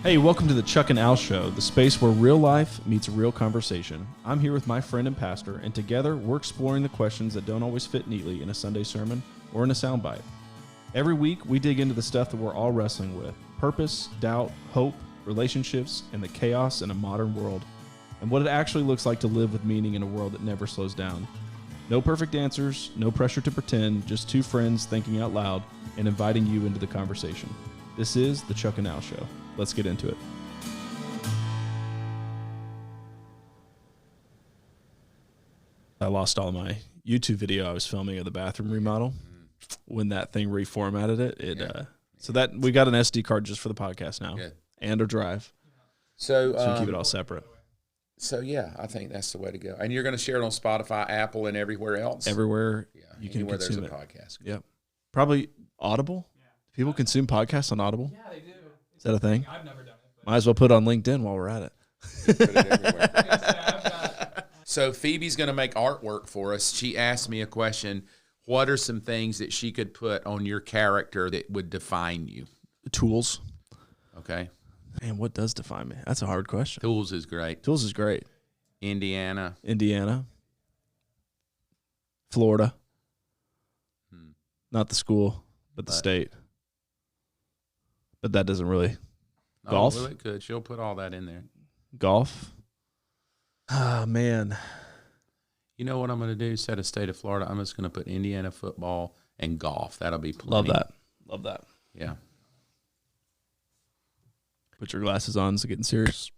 Hey, welcome to the Chuck and Al Show, the space where real life meets real conversation. I'm here with my friend and pastor, and together we're exploring the questions that don't always fit neatly in a Sunday sermon or in a soundbite. Every week, we dig into the stuff that we're all wrestling with: purpose, doubt, hope, relationships, and the chaos in a modern world, and what it actually looks like to live with meaning in a world that never slows down. No perfect answers, no pressure to pretend, just two friends thinking out loud and inviting you into the conversation. This is the Chuck and Al Show. Let's get into it. I lost all my YouTube video I was filming of the bathroom remodel. When that thing reformatted it, so that we got an SD card just for the podcast now. Good. And a drive. So we keep it all separate. So yeah, I think that's the way to go. And you're going to share it on Spotify, Apple, and everywhere else. Everywhere you can consume it. There's a podcast. Yep. Probably Audible. Yeah. People consume podcasts on Audible. Yeah, they do. Is that a thing? I've never done it. Might as well put it on LinkedIn while we're at it. Put it everywhere. So Phoebe's going to make artwork for us. She asked me a question. What are some things that she could put on your character that would define you? Tools. Okay. Man, what does define me? That's a hard question. Tools is great. Tools is great. Indiana. Florida. Not the school, but the state. But that doesn't really. Golf? Oh, well, it could. She'll put all that in there. Golf? Ah, man. You know what I'm going to do? Instead of state of Florida, I'm just going to put Indiana football and golf. That'll be plenty. Love that. Love that. Yeah. Put your glasses on. It's getting serious.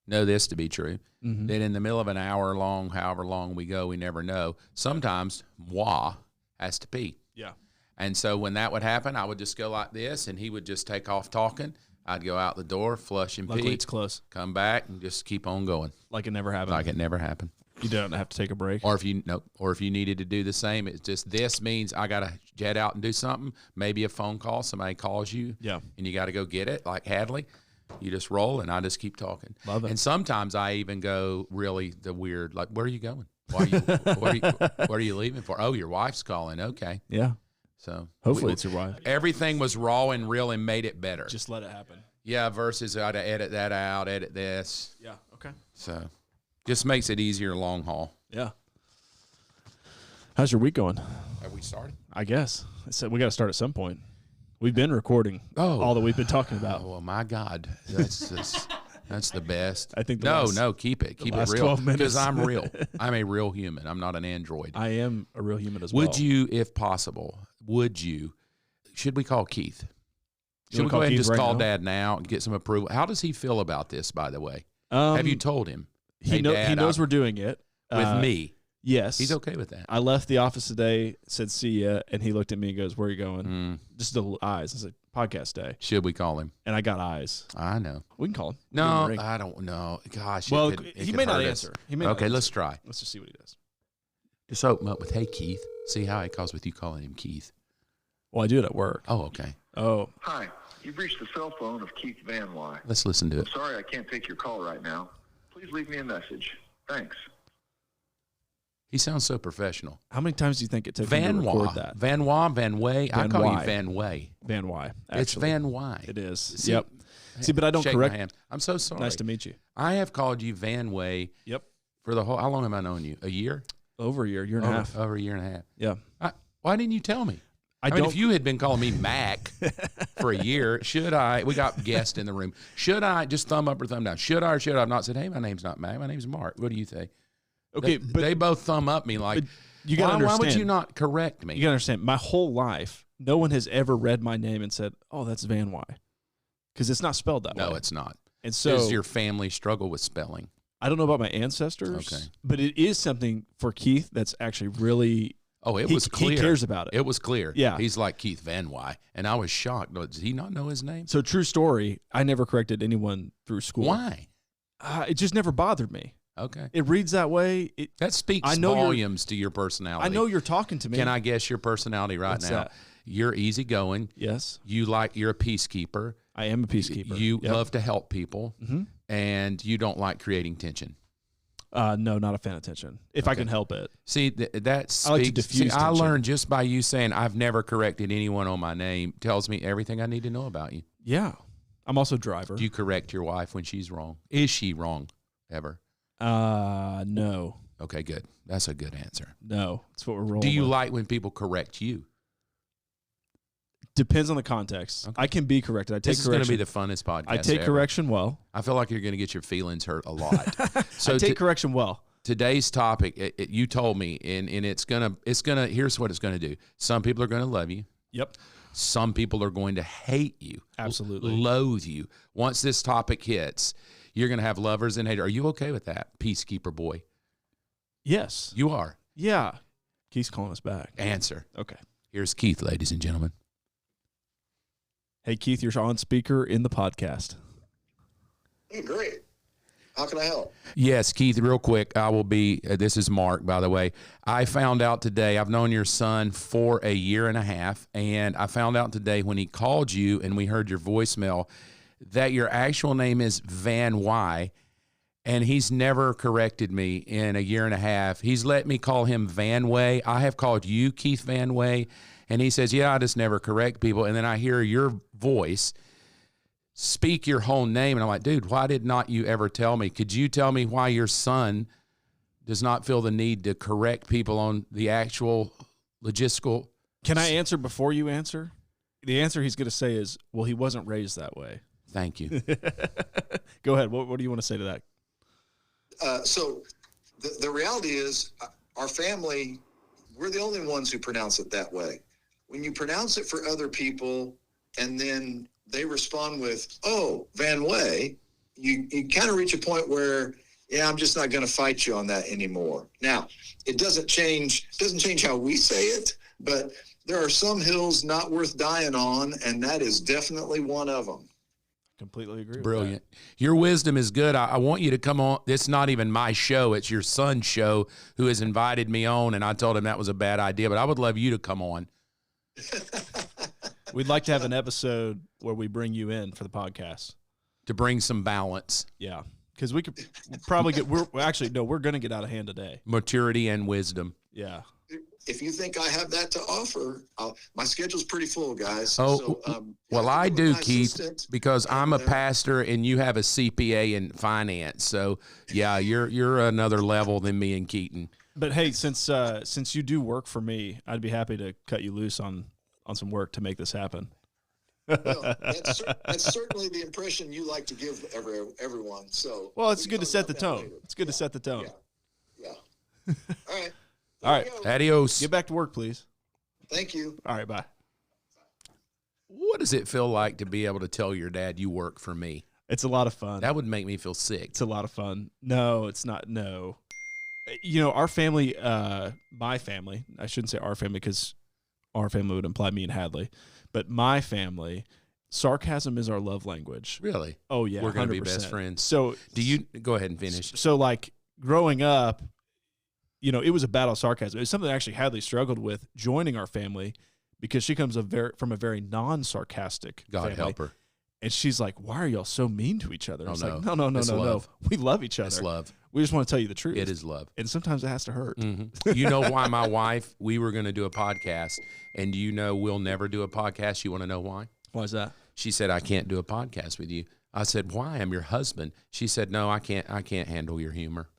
Know this to be true. Mm-hmm. That in the middle of an hour long, however long we go, we never know. Sometimes moi has to pee. Yeah. And so when that would happen, I would just go like this, and he would just take off talking. I'd go out the door, flush and Luckily pee. It's close. Come back and just keep on going. Like it never happened. Like it never happened. You don't have to take a break. Or if you needed to do the same, it's just this means I got to jet out and do something. Maybe a phone call, somebody calls you. Yeah. And you got to go get it, like Hadley. You just roll, and I just keep talking. Love it. And sometimes I even go really the weird, like, where are you going? Why are you, what are you leaving for? Oh, your wife's calling. Okay. Yeah. So hopefully it's your wife. Everything was raw and real and made it better. Just let it happen. Yeah, versus I had to edit that out, edit this. Yeah, okay. So just makes it easier long haul. Yeah. How's your week going? Have we started? I guess. I said we got to start at some point. We've been recording all that we've been talking about. Oh, well, my God. That's the best. I think keep it. Keep it last real. 12 minutes. Because I'm real. I'm a real human. I'm not an android. I am a real human as well. Would you, if possible, should we call Keith? Should we go ahead and just call Dad now and get some approval? How does he feel about this, by the way? Have you told him? He knows we're doing it. With me? Yes. He's okay with that. I left the office today, said see ya, and he looked at me and goes, where are you going? Just the eyes. I said, podcast day. Should we call him? And I got eyes. I know. We can call him. No, I don't know. Gosh. Well, he may not answer. Okay, let's try. Let's just see what he does. Just open up with, hey, Keith. See how it calls with you calling him Keith. Well, I do it at work. Oh, okay. Oh. Hi. You've reached the cell phone of Keith Van Wy. Let's listen to it. I'm sorry I can't take your call right now. Please leave me a message. Thanks. He sounds so professional. How many times do you think it took him to record that? Van Wy, Van Way. I call you Van Way. Van Wy. Actually. It's Van Wy. It is. See, but I don't correct. My hand. I'm so sorry. Nice to meet you. I have called you Van Way. Yep. For the whole. How long have I known you? A year? Over a year and a half. Over a year and a half. Yeah. Why didn't you tell me? I mean, if you had been calling me Mac for a year, should I? We got guests in the room. Should I just thumb up or thumb down? Should I or should I have not said, hey, my name's not Mac. My name's Mark. What do you think? Okay, but they both thumb up me like, you gotta understand. Why would you not correct me? You gotta understand. My whole life, no one has ever read my name and said, "Oh, that's Van Wy," because it's not spelled that way. No, it's not. And so, does your family struggle with spelling? I don't know about my ancestors, but it is something for Keith that's actually really. Oh, it was clear. He cares about it. It was clear. Yeah. He's like Keith Van Wy, and I was shocked. Does he not know his name? So, true story. I never corrected anyone through school. Why? It just never bothered me. Okay. It reads that way. That speaks volumes to your personality. I know you're talking to me. Can I guess your personality right now? That? You're easygoing. Yes. You're a peacekeeper. I am a peacekeeper. You love to help people, and you don't like creating tension. No, not a fan of tension. If I can help it. See, that speaks. I like to diffuse I tension. learned just by you saying I've never corrected anyone on my name tells me everything I need to know about you. Yeah. I'm also driver. Do you correct your wife when she's wrong? Is she wrong ever? No. Okay, good. That's a good answer. No. That's what we're rolling Do you with. like when people correct you? Depends on the context. Okay. I can be corrected. I take this is correction. going to be the funnest podcast I take ever. correction well. I feel like you're going to get your feelings hurt a lot. So I take correction well. Today's topic, you told me, and it's gonna. Here's what it's gonna do. Some people are gonna love you. Yep. Some people are going to hate you. Absolutely. Loathe you. Once this topic hits, you're gonna have lovers and haters. Are you okay with that, peacekeeper boy? Yes. You are. Yeah. Keith's calling us back. Answer. Okay. Here's Keith, ladies and gentlemen. Hey, Keith, you're on speaker in the podcast. Hey, great. How can I help? Yes, Keith, real quick, I will be, this is Mark, by the way. I found out today, I've known your son for a year and a half, and I found out today when he called you and we heard your voicemail that your actual name is Van Y, and he's never corrected me in a year and a half. He's let me call him Van Way. I have called you Keith Van Way, and he says, yeah, I just never correct people. And then I hear your voice speak your whole name, and I'm like, dude, why did not you ever tell me? Could you tell me why your son does not feel the need to correct people on the actual logistical? Can I answer before you answer? The answer he's going to say is, well, he wasn't raised that way. Thank you. Go ahead. What do you want to say to that? So the reality is our family, we're the only ones who pronounce it that way. When you pronounce it for other people and then they respond with, oh, Van Way, you kind of reach a point where, yeah, I'm just not going to fight you on that anymore. Now, it doesn't change how we say it, but there are some hills not worth dying on, and that is definitely one of them. Completely agree. Brilliant. Your wisdom is good. I want you to come on. It's not even my show. It's your son's show who has invited me on, and I told him that was a bad idea, but I would love you to come on. We'd like to have an episode where we bring you in for the podcast. To bring some balance. Yeah. Because we could probably we're going to get out of hand today. Maturity and wisdom. Yeah. If you think I have that to offer, my schedule's pretty full, guys. Oh, so, well, I do, Keith, assistant. because I'm a pastor and you have a CPA in finance. So, yeah, you're another level than me and Keaton. But hey, since you do work for me, I'd be happy to cut you loose on some work to make this happen. Well, that's certainly the impression you like to give everyone. So, well, it's good to set the tone. Later. It's good to set the tone. Yeah. All right. All right. Adios. Get back to work, please. Thank you. All right. Bye. What does it feel like to be able to tell your dad you work for me? It's a lot of fun. That would make me feel sick. It's a lot of fun. No, it's not. No. You know, our family, my family, I shouldn't say our family because our family would imply me and Hadley, but my family, sarcasm is our love language. Really? Oh, yeah. We're going to be 100%. best friends. So, do you go ahead and finish? So, like, growing up, you know, it was a battle of sarcasm. It was something that actually Hadley struggled with joining our family because she comes from a very non-sarcastic God family. help her. And she's like, why are y'all so mean to each other? It's no. like, no. We love each other. It's love. We just want to tell you the truth. It is love. And sometimes it has to hurt. Mm-hmm. You know why my wife, we were going to do a podcast, and you know we'll never do a podcast. You want to know why? Why is that? She said, I can't do a podcast with you. I said, why? I'm your husband. She said, no, I can't handle your humor.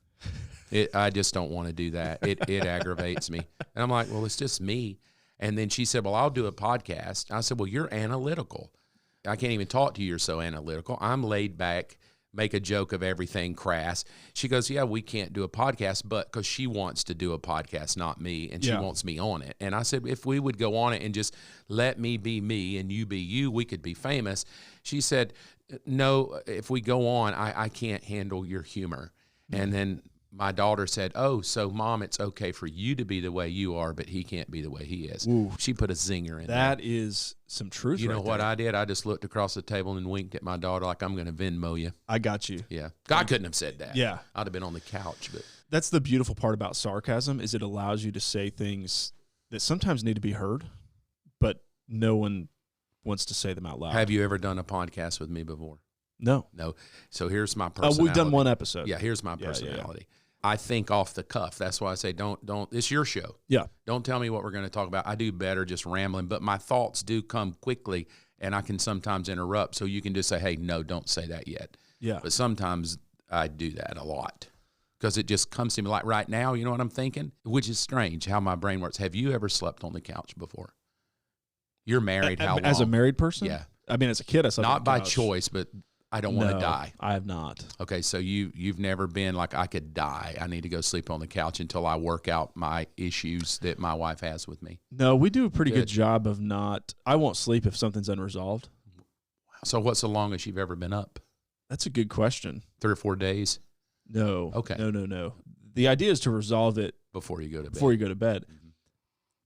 I just don't want to do that. It aggravates me. And I'm like, well, it's just me. And then she said, well, I'll do a podcast. I said, well, you're analytical. I can't even talk to you. You're so analytical. I'm laid back, make a joke of everything crass. She goes, yeah, we can't do a podcast, but because she wants to do a podcast, not me, and she wants me on it. And I said, if we would go on it and just let me be me and you be you, we could be famous. She said, no, if we go on, I can't handle your humor. Mm-hmm. And then my daughter said, oh, so Mom, it's okay for you to be the way you are, but he can't be the way he is. Ooh. She put a zinger in that. That is some truth. You know what I did? I just looked across the table and winked at my daughter like I'm going to Venmo you. I got you. Yeah. God couldn't have said that. Yeah. I'd have been on the couch. But that's the beautiful part about sarcasm is it allows you to say things that sometimes need to be heard, but no one wants to say them out loud. Have you ever done a podcast with me before? No. So here's my personality. We've done one episode. Yeah, here's my personality. I think off the cuff. That's why I say don't. It's your show. Yeah. Don't tell me what we're going to talk about. I do better just rambling, but my thoughts do come quickly, and I can sometimes interrupt. So you can just say, hey, no, don't say that yet. Yeah. But sometimes I do that a lot because it just comes to me like right now, you know what I'm thinking? Which is strange how my brain works. Have you ever slept on the couch before? You're married how long? As a married person? Yeah. I mean, as a kid, I slept on Not the by couch. choice, but I don't want to No, die. I have not. Okay, so you've never been like, I could die. I need to go sleep on the couch until I work out my issues that my wife has with me. No, we do a pretty good Good. job of not. I won't sleep if something's unresolved. So what's the longest you've ever been up? That's a good question. 3 or 4 days No. Okay. No. The idea is to resolve it before you go to bed. before you go to bed.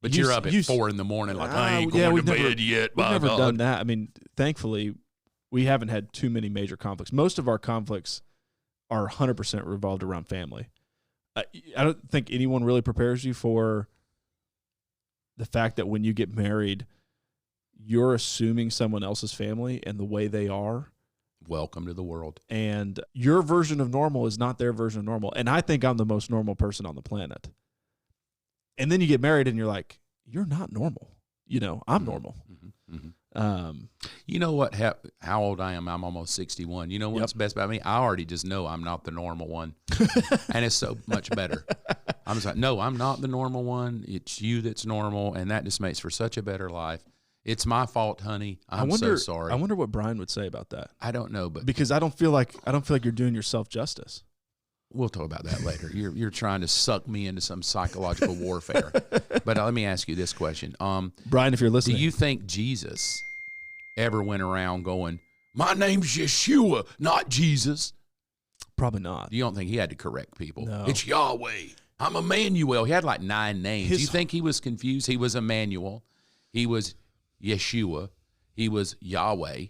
But You you're s- up at you s- 4 in the morning like, I ain't yeah, going we've to never- bed yet. We've by never God. done that. I mean, thankfully, we haven't had too many major conflicts. Most of our conflicts are 100% revolved around family. I don't think anyone really prepares you for the fact that when you get married, you're assuming someone else's family and the way they are. Welcome to the world. And your version of normal is not their version of normal. And I think I'm the most normal person on the planet. And then you get married and you're like, you're not normal. You know, I'm normal. You know what? How old I am? I'm almost 61. You know what's best about me? I already just know I'm not the normal one. And it's so much better. I'm just like, no, I'm not the normal one. It's you that's normal. And that just makes for such a better life. It's my fault, honey. I'm so sorry. I wonder what Brian would say about that. I don't know, but Because I don't feel like you're doing yourself justice. we'll talk about that later. You're trying to suck me into some psychological warfare. But let me ask you this question. Brian, if you're Do listening. you think Jesus ever went around going, my name's Yeshua, not Jesus? Probably not. You don't think he had to correct people? No. It's Yahweh. I'm Emmanuel. He had like 9 names. Do you think he was confused? He was Emmanuel. He was Yeshua. He was Yahweh.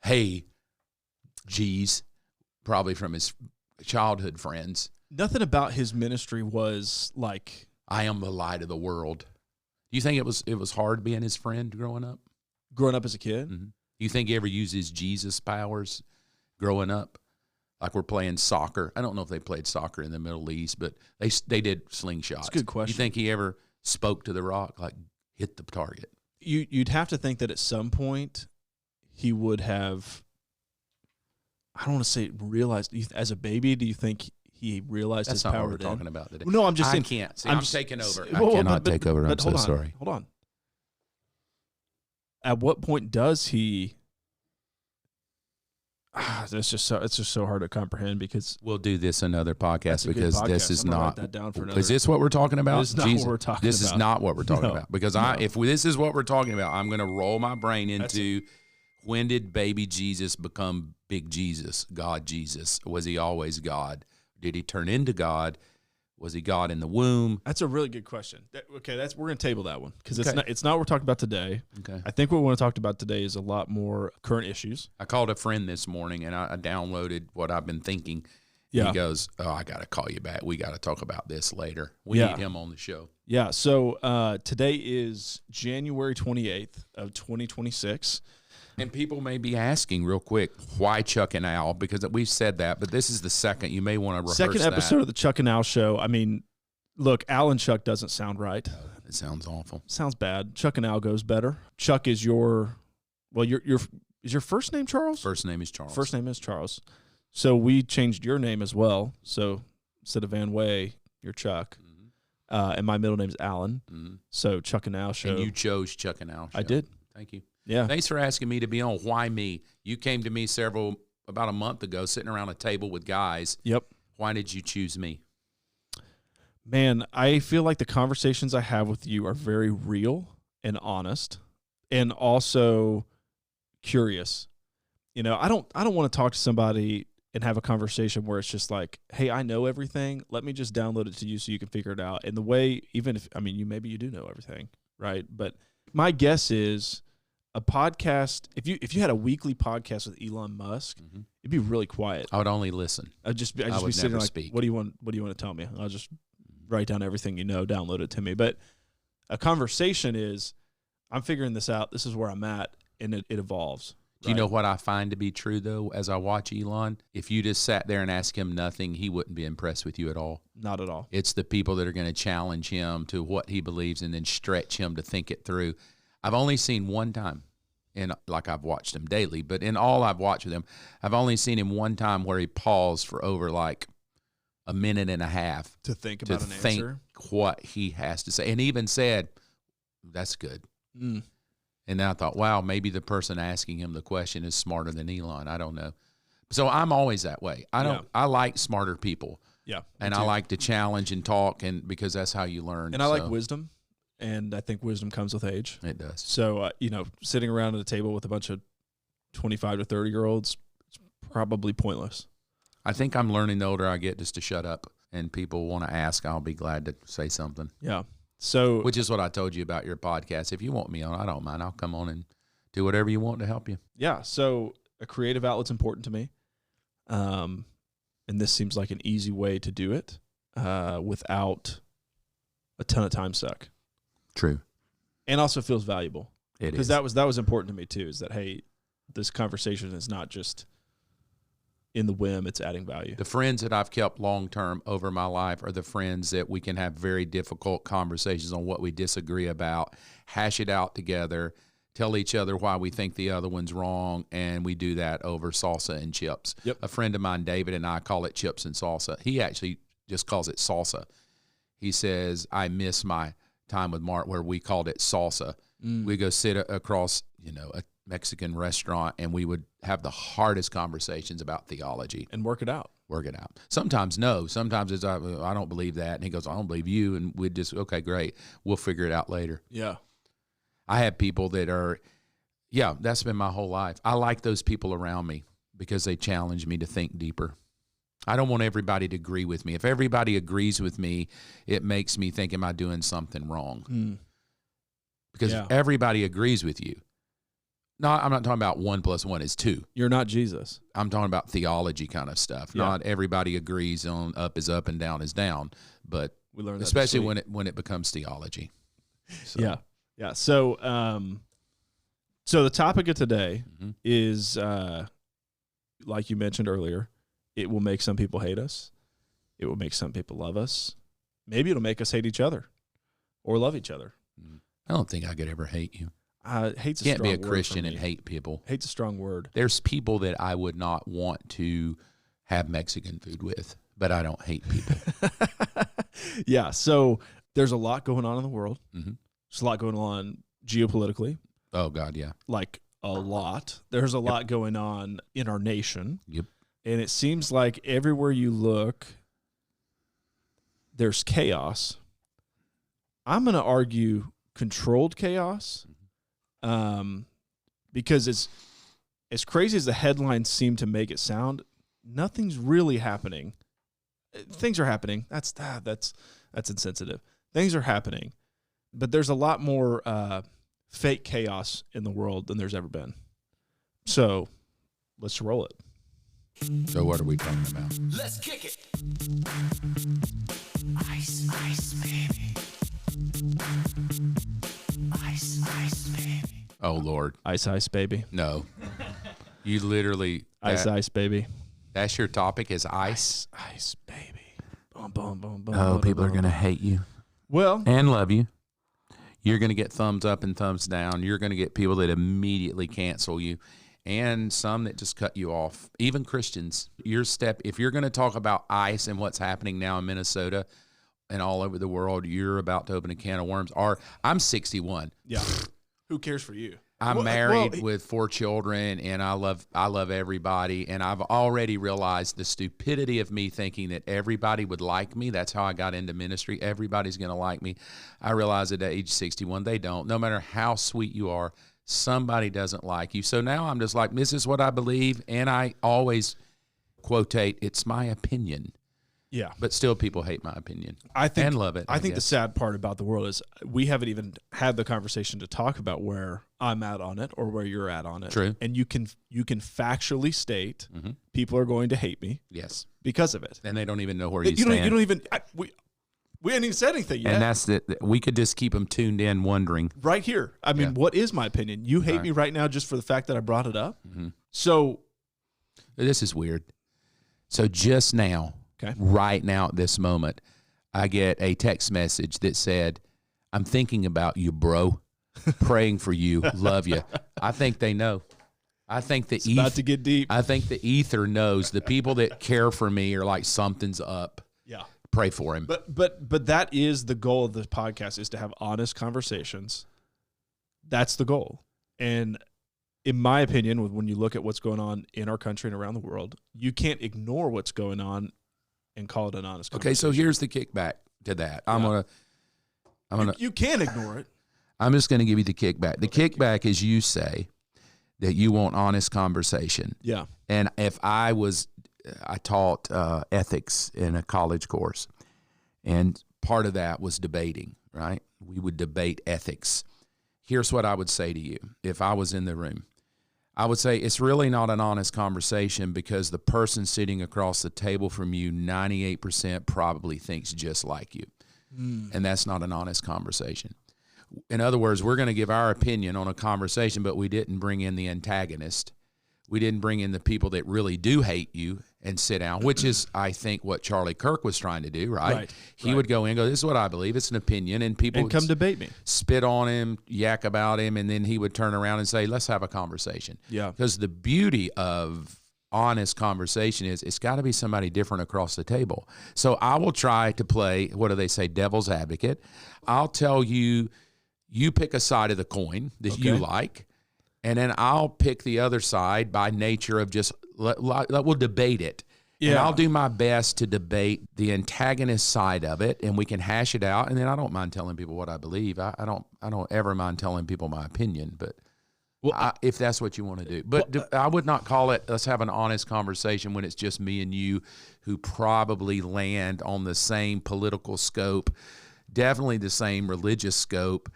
Hey, geez, probably from his childhood friends. Nothing about his ministry was like, I am the light of the world. Do you think it was hard being his friend growing up? growing up as a kid. Mm-hmm. Do you think he ever uses Jesus powers growing up? Like we're playing soccer. I don't know if they played soccer in the Middle East, but they did slingshots. That's a good question. You think he ever spoke to the rock, like hit the target? You'd have to think that at some point he would have, I don't want to say realized, as a baby, do you think he realized That's his not power what we're then? talking about today. No, I'm just I saying. can't. See, I'm I'm just- taking over. Well, I cannot take over. I'm so hold on, sorry. Hold on. At what point does he? It's just so hard to comprehend because We'll do this another podcast that's a good because podcast. this is I'm gonna not. write that down for another. Is this what we're talking about? This is not what we're talking This is about. not what we're talking No. about. Because No. if this is what we're talking about, I'm going to roll my brain That's into when did baby Jesus become big Jesus, God Jesus? Was he always God? Did he turn into God? Was he God in the womb? That's a really good question. We're going to table that one because Okay. it's not what we're talking about today. Okay. I think what we want to talk about today is a lot more current issues. I called a friend this morning and I downloaded what I've been thinking. Yeah. He goes, "Oh, I got to call you back. We got to talk about this later. We Yeah. need him on the show." Yeah. So today is January 28th of 2026. And people may be asking real quick, why Chuck and Al? Because we've said that, but this is the second. You may want to rehearse Second episode of the Chuck and Al show. I mean, look, Al and Chuck doesn't sound right. It sounds awful. Sounds bad. Chuck and Al goes better. Chuck is your is your first name Charles? First name is Charles. First name is Charles. So we changed your name as well. So instead of Van Way, you're Chuck. Mm-hmm. And my middle name is Alan. Mm-hmm. So Chuck and Al show. And you chose Chuck and Al show. I did. Thank you. Yeah. Thanks for asking me to be on. Why me? You came to me about a month ago, sitting around a table with guys. Yep. Why did you choose me? Man, I feel like the conversations I have with you are very real and honest and also curious. You know, I don't want to talk to somebody and have a conversation where it's just like, hey, I know everything. Let me just download it to you so you can figure it out. And the way, even if, I mean, maybe you do know everything, right? But my guess is a podcast, if you had a weekly podcast with Elon Musk, it'd be really quiet. I would only listen. I'd just be would sitting never like, speak. what do you want to tell me? I'll just write down everything you know, download it to me. But a conversation is, I'm figuring this out. This is where I'm at, and it evolves. Do you know what I find to be true, though, as I watch Elon? If you just sat there and asked him nothing, he wouldn't be impressed with you at all. Not at all. It's the people that are going to challenge him to what he believes and then stretch him to think it through. I've only seen one time, and like I've watched him daily, but in all I've watched with him, I've only seen him one time where he paused for over like a minute and a half To think about an answer. What he has to say, and even said, "That's good." Mm. And then I thought, wow, maybe the person asking him the question is smarter than Elon. I don't know. So I'm always that way. I like smarter people. Yeah. And I like to challenge and talk, and because that's how you learn. And I like wisdom, and I think wisdom comes with age. It does. So, sitting around at a table with a bunch of 25 to 30-year-olds, it's probably pointless. I think I'm learning the older I get just to shut up, and people want to ask, I'll be glad to say something. Yeah. So, which is what I told you about your podcast. If you want me on, I don't mind. I'll come on and do whatever you want to help you. Yeah. So a creative outlet's important to me. And this seems like an easy way to do it without a ton of time suck. True. And also feels valuable. It is. Because that was important to me too, is that, hey, this conversation is not just in the whim, it's adding value. The friends that I've kept long-term over my life are the friends that we can have very difficult conversations on what we disagree about, hash it out together, tell each other why we think the other one's wrong, and we do that over salsa and chips. Yep. A friend of mine, David, and I call it chips and salsa. He actually just calls it salsa. He says, I miss my time with Mark where we called it salsa. We go sit across, a Mexican restaurant, and we would have the hardest conversations about theology. And work it out. Sometimes no. Sometimes it's, I don't believe that. And he goes, I don't believe you. And we'd just, okay, great. We'll figure it out later. Yeah. I have people that are, that's been my whole life. I like those people around me because they challenge me to think deeper. I don't want everybody to agree with me. If everybody agrees with me, it makes me think, am I doing something wrong? Because if everybody agrees with you, no, I'm not talking about 1 + 1 is 2. You're not Jesus. I'm talking about theology kind of stuff. Yeah. Not everybody agrees on up is up and down is down, but We learned that especially this week. when it becomes theology. So, Yeah. So, the topic of today is, like you mentioned earlier, it will make some people hate us. It will make some people love us. Maybe it'll make us hate each other or love each other. I don't think I could ever hate you. Hate's a Can't strong be a word for Christian me. and hate people. Hate's a strong word. There's people that I would not want to have Mexican food with, but I don't hate people. Yeah. So there's a lot going on in the world. Mm-hmm. There's a lot going on geopolitically. Oh, God, yeah. Like a lot. There's a lot going on in our nation. Yep. And it seems like everywhere you look, there's chaos. I'm going to argue controlled chaos, because it's as crazy as the headlines seem to make it sound, nothing's really happening. Things are happening. That's insensitive. Things are happening, but there's a lot more fake chaos in the world than there's ever been. So let's roll it. So what are we talking about? Let's kick it. Ice, ice, baby. Ice, ice, baby. Oh, Lord. Ice, ice, baby. No. You literally... Ice, ice, baby. That's your topic is ice? Ice, baby. Boom, boom, boom, boom. Oh, boom, people are boom. going to hate you. Well, And love you. You're going to get thumbs up and thumbs down. You're going to get people that immediately cancel you. And some that just cut you off. Even Christians. If you're going to talk about ICE and what's happening now in Minnesota and all over the world, you're about to open a can of worms. I'm 61. yeah. Who cares for you? I'm married with 4 children, and I love everybody. And I've already realized the stupidity of me thinking that everybody would like me. That's how I got into ministry. Everybody's going to like me. I realize at age 61, they don't. No matter how sweet you are, somebody doesn't like you. So now I'm just like, this is what I believe, and I always quotate, it's my opinion. Yeah. But still people hate my opinion. I think and love it. I think the guess. sad part about the world is we haven't even had the conversation to talk about where I'm at on it or where you're at on it. True. And you can factually state people are going to hate me Yes. because of it. And they don't even know where you You stand. don't even We hadn't even said anything yet. And that's we could just keep them tuned in wondering. Right here. I mean, what is my opinion? You hate me right now just for the fact that I brought it up? So. This is weird. So just now, right now at this moment, I get a text message that said, I'm thinking about you, bro. Praying for you. Love you. I think they know. I think the about to get deep. I think the ether knows. The people that care for me are like, something's up. Yeah. Pray for him. But that is the goal of the podcast, is to have honest conversations. That's the goal. And in my opinion, when you look at what's going on in our country and around the world, you can't ignore what's going on and call it an honest conversation. Okay, so here's the kickback to that. I'm gonna. You can't ignore it. I'm just gonna give you the kickback. The kickback is you say that you want honest conversation. Yeah. And if I taught ethics in a college course, and part of that was debating. Right? We would debate ethics. Here's what I would say to you if I was in the room. I would say it's really not an honest conversation because the person sitting across the table from you, 98% probably thinks just like you. And that's not an honest conversation. In other words, we're going to give our opinion on a conversation, but we didn't bring in the antagonist. We didn't bring in the people that really do hate you and sit down, which is, I think, what Charlie Kirk was trying to do, right? He would go in and go, this is what I believe. It's an opinion. And people would come debate me. Spit on him, yak about him, and then he would turn around and say, let's have a conversation. Yeah. Because the beauty of honest conversation is it's got to be somebody different across the table. So I will try to play, what do they say, devil's advocate. I'll tell you, you pick a side of the coin that you like, and then I'll pick the other side by nature of just we'll debate it. Yeah. And I'll do my best to debate the antagonist side of it, and we can hash it out. And then I don't mind telling people what I believe. I don't ever mind telling people my opinion, but if that's what you want to do. But I would not call it, let's have an honest conversation when it's just me and you who probably land on the same political scope, definitely the same religious scope,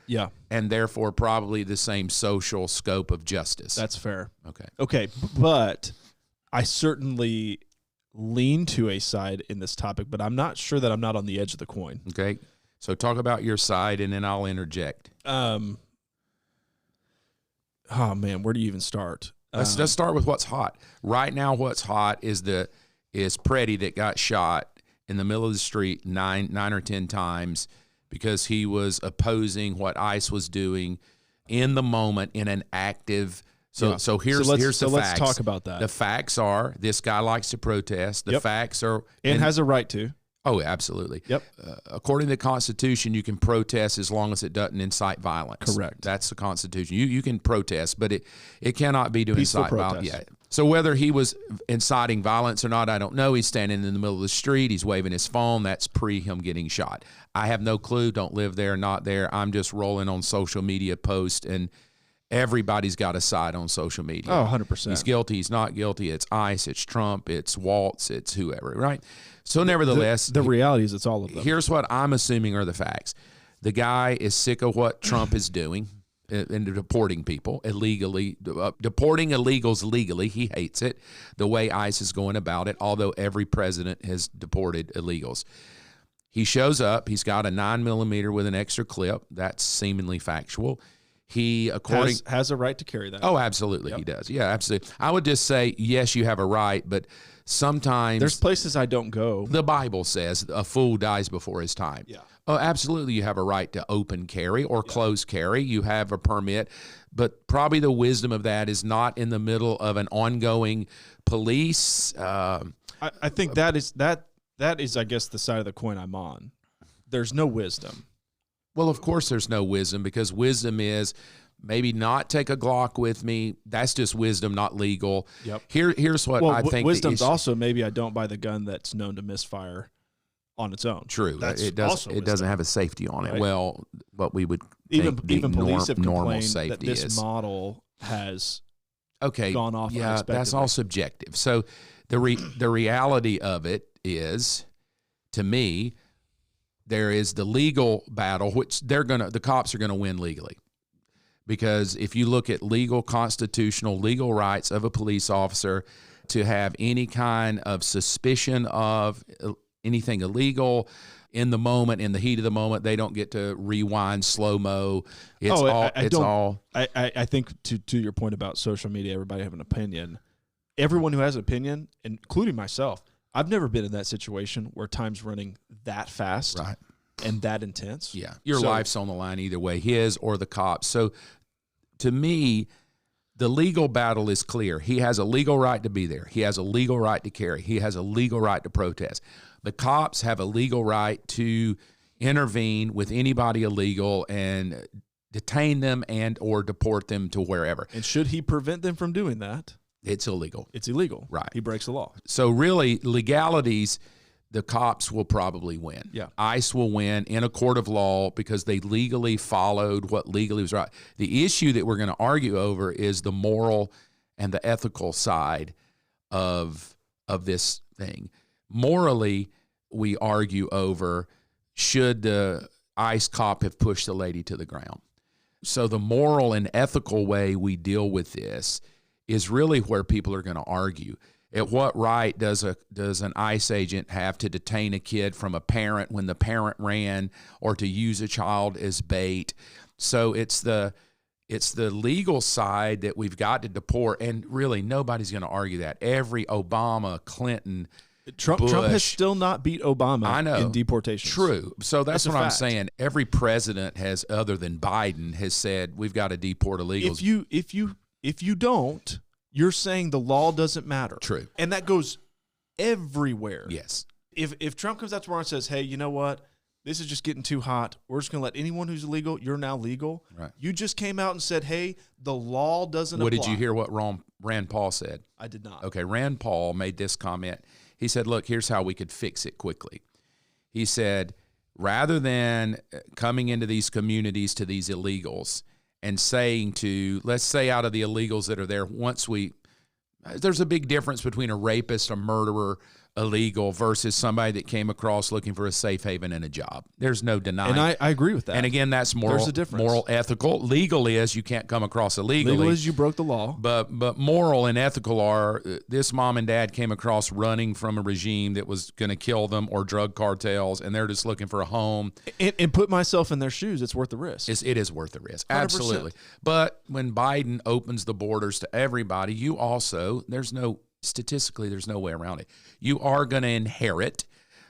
and therefore probably the same social scope of justice. That's fair. Okay, but I certainly lean to a side in this topic, but I'm not sure that I'm not on the edge of the coin. Okay, so talk about your side, and then I'll interject. Oh man, where do you even start? Let's start with what's hot right now. What's hot is Preddy that got shot in the middle of the street nine or 10 times because he was opposing what ICE was doing in the moment in an active. So here's the facts. Let's talk about that. The facts are this guy likes to protest. The facts are and has a right to. Oh, absolutely. Yep. According to the Constitution, you can protest as long as it doesn't incite violence. Correct. That's the Constitution. You can protest, but it cannot be to Peaceful incite violence. protest. Yeah. So whether he was inciting violence or not, I don't know. He's standing in the middle of the street. He's waving his phone. That's pre him getting shot. I have no clue. Don't live there, not there. I'm just rolling on social media posts, and everybody's got a side on social media. Oh, 100%. He's guilty. He's not guilty. It's ICE. It's Trump. It's Waltz. It's whoever, right? So nevertheless. The reality is it's all of them. Here's what I'm assuming are the facts. The guy is sick of what Trump is doing and deporting people illegally, deporting illegals legally. He hates it, the way ICE is going about it, although every president has deported illegals. He shows up. He's got a 9mm with an extra clip. That's seemingly factual. He, according has a right to carry that. Oh, absolutely, He does. Yeah, absolutely. I would just say, yes, you have a right, but sometimes there's places I don't go. The Bible says a fool dies before his time. Yeah. Oh, absolutely, you have a right to open carry or close carry. You have a permit, but probably the wisdom of that is not in the middle of an ongoing police. I think that is, I guess, the side of the coin I'm on. There's no wisdom. Well, of course there's no wisdom, because wisdom is maybe not take a Glock with me. That's just wisdom, not legal. Yep. Here's what I think. Wisdom's also maybe I don't buy the gun that's known to misfire on its own. True. It doesn't have a safety on it. Right. Well, what we would even normal police have complained safety that this is. Model has gone off. Yeah, that's all subjective. So the reality of it is, to me, there is the legal battle, which the cops are gonna win legally, because if you look at legal, constitutional, legal rights of a police officer to have any kind of suspicion of anything illegal, in the moment, in the heat of the moment. They don't get to rewind slow-mo. It's I think to your point about social media, everybody have an opinion. Everyone who has an opinion, including myself, I've never been in that situation where time's running that fast and that intense. Yeah, your life's on the line either way, his or the cops. So to me, the legal battle is clear. He has a legal right to be there. He has a legal right to carry. He has a legal right to protest. The cops have a legal right to intervene with anybody illegal and detain them and or deport them to wherever. And should he prevent them from doing that? It's illegal. It's illegal. Right. He breaks the law. So really, legalities, the cops will probably win. Yeah. ICE will win in a court of law because they legally followed what legally was right. The issue that we're going to argue over is the moral and the ethical side of this thing. Morally, we argue over, should the ICE cop have pushed the lady to the ground? So the moral and ethical way we deal with this is really where people are going to argue. At what right does an ICE agent have to detain a kid from a parent when the parent ran, or to use a child as bait? So it's the legal side that we've got to deport, and really nobody's going to argue that. Every Obama, Clinton, Trump has still not beat Obama in deportations. True. So that's what I'm fact. saying. Every president has, other than Biden, has said we've got to deport illegals. If you don't, you're saying the law doesn't matter. True. And that goes everywhere. Yes. If Trump comes out tomorrow and says, hey, you know what? This is just getting too hot. We're just going to let anyone who's illegal, you're now legal. Right. You just came out and said, hey, the law doesn't apply. Did you hear what Rand Paul said? I did not. Okay, Rand Paul made this comment. He said, look, here's how we could fix it quickly. He said, rather than coming into these communities to these illegals and saying to, let's say out of the illegals that are there, there's a big difference between a rapist, a murderer, illegal versus somebody that came across looking for a safe haven and a job. There's no denying. And I agree with that. And again, that's moral. There's a difference. Moral, ethical. Legal is you can't come across illegally. Legal is you broke the law. But moral and ethical are, this mom and dad came across running from a regime that was going to kill them, or drug cartels, and they're just looking for a home. And put myself in their shoes. It's worth the risk. It is worth the risk. 100%. Absolutely. But when Biden opens the borders to everybody, statistically, there's no way around it. You are going to inherit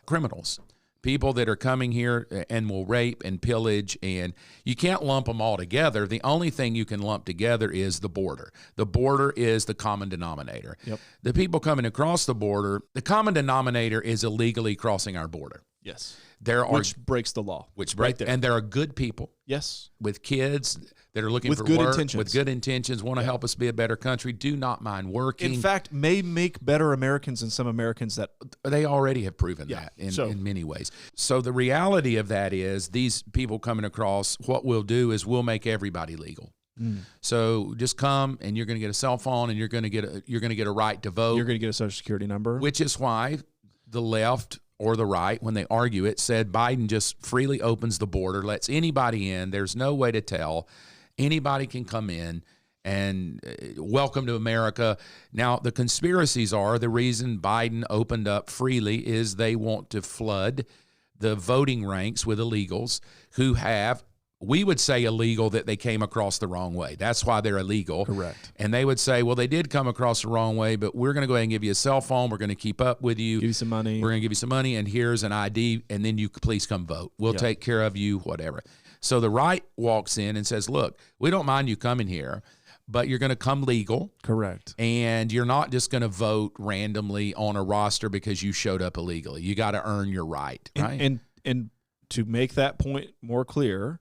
criminals, people that are coming here and will rape and pillage, and you can't lump them all together. The only thing you can lump together is the border. The border is the common denominator. Yep. The people coming across the border, the common denominator is illegally crossing our border. Yes. Which breaks the law. Right there. And there are good people. Yes. With kids that are looking with for good work, intentions. with good intentions, want to help us be a better country, do not mind working. In fact, may make better Americans than some Americans that they already have proven that in many ways. So the reality of that is these people coming across, what we'll do is we'll make everybody legal. So just come, and you're going to get a cell phone, and you're going to get a right to vote. You're going to get a social security number, which is why the left or the right, when they argue it, said Biden just freely opens the border, lets anybody in. There's no way to tell. Anybody can come in, and welcome to America. Now, the conspiracies are the reason Biden opened up freely is they want to flood the voting ranks with illegals who have, we would say illegal that they came across the wrong way. That's why they're illegal. Correct. And they would say, well, they did come across the wrong way, but we're going to go ahead and give you a cell phone. We're going to keep up with you. Give you some money. We're going to give you some money, and here's an ID, and then you please come vote. We'll take care of you, whatever. So the right walks in and says, look, we don't mind you coming here, but you're going to come legal. Correct. And you're not just going to vote randomly on a roster because you showed up illegally. You got to earn your right, right? And to make that point more clear,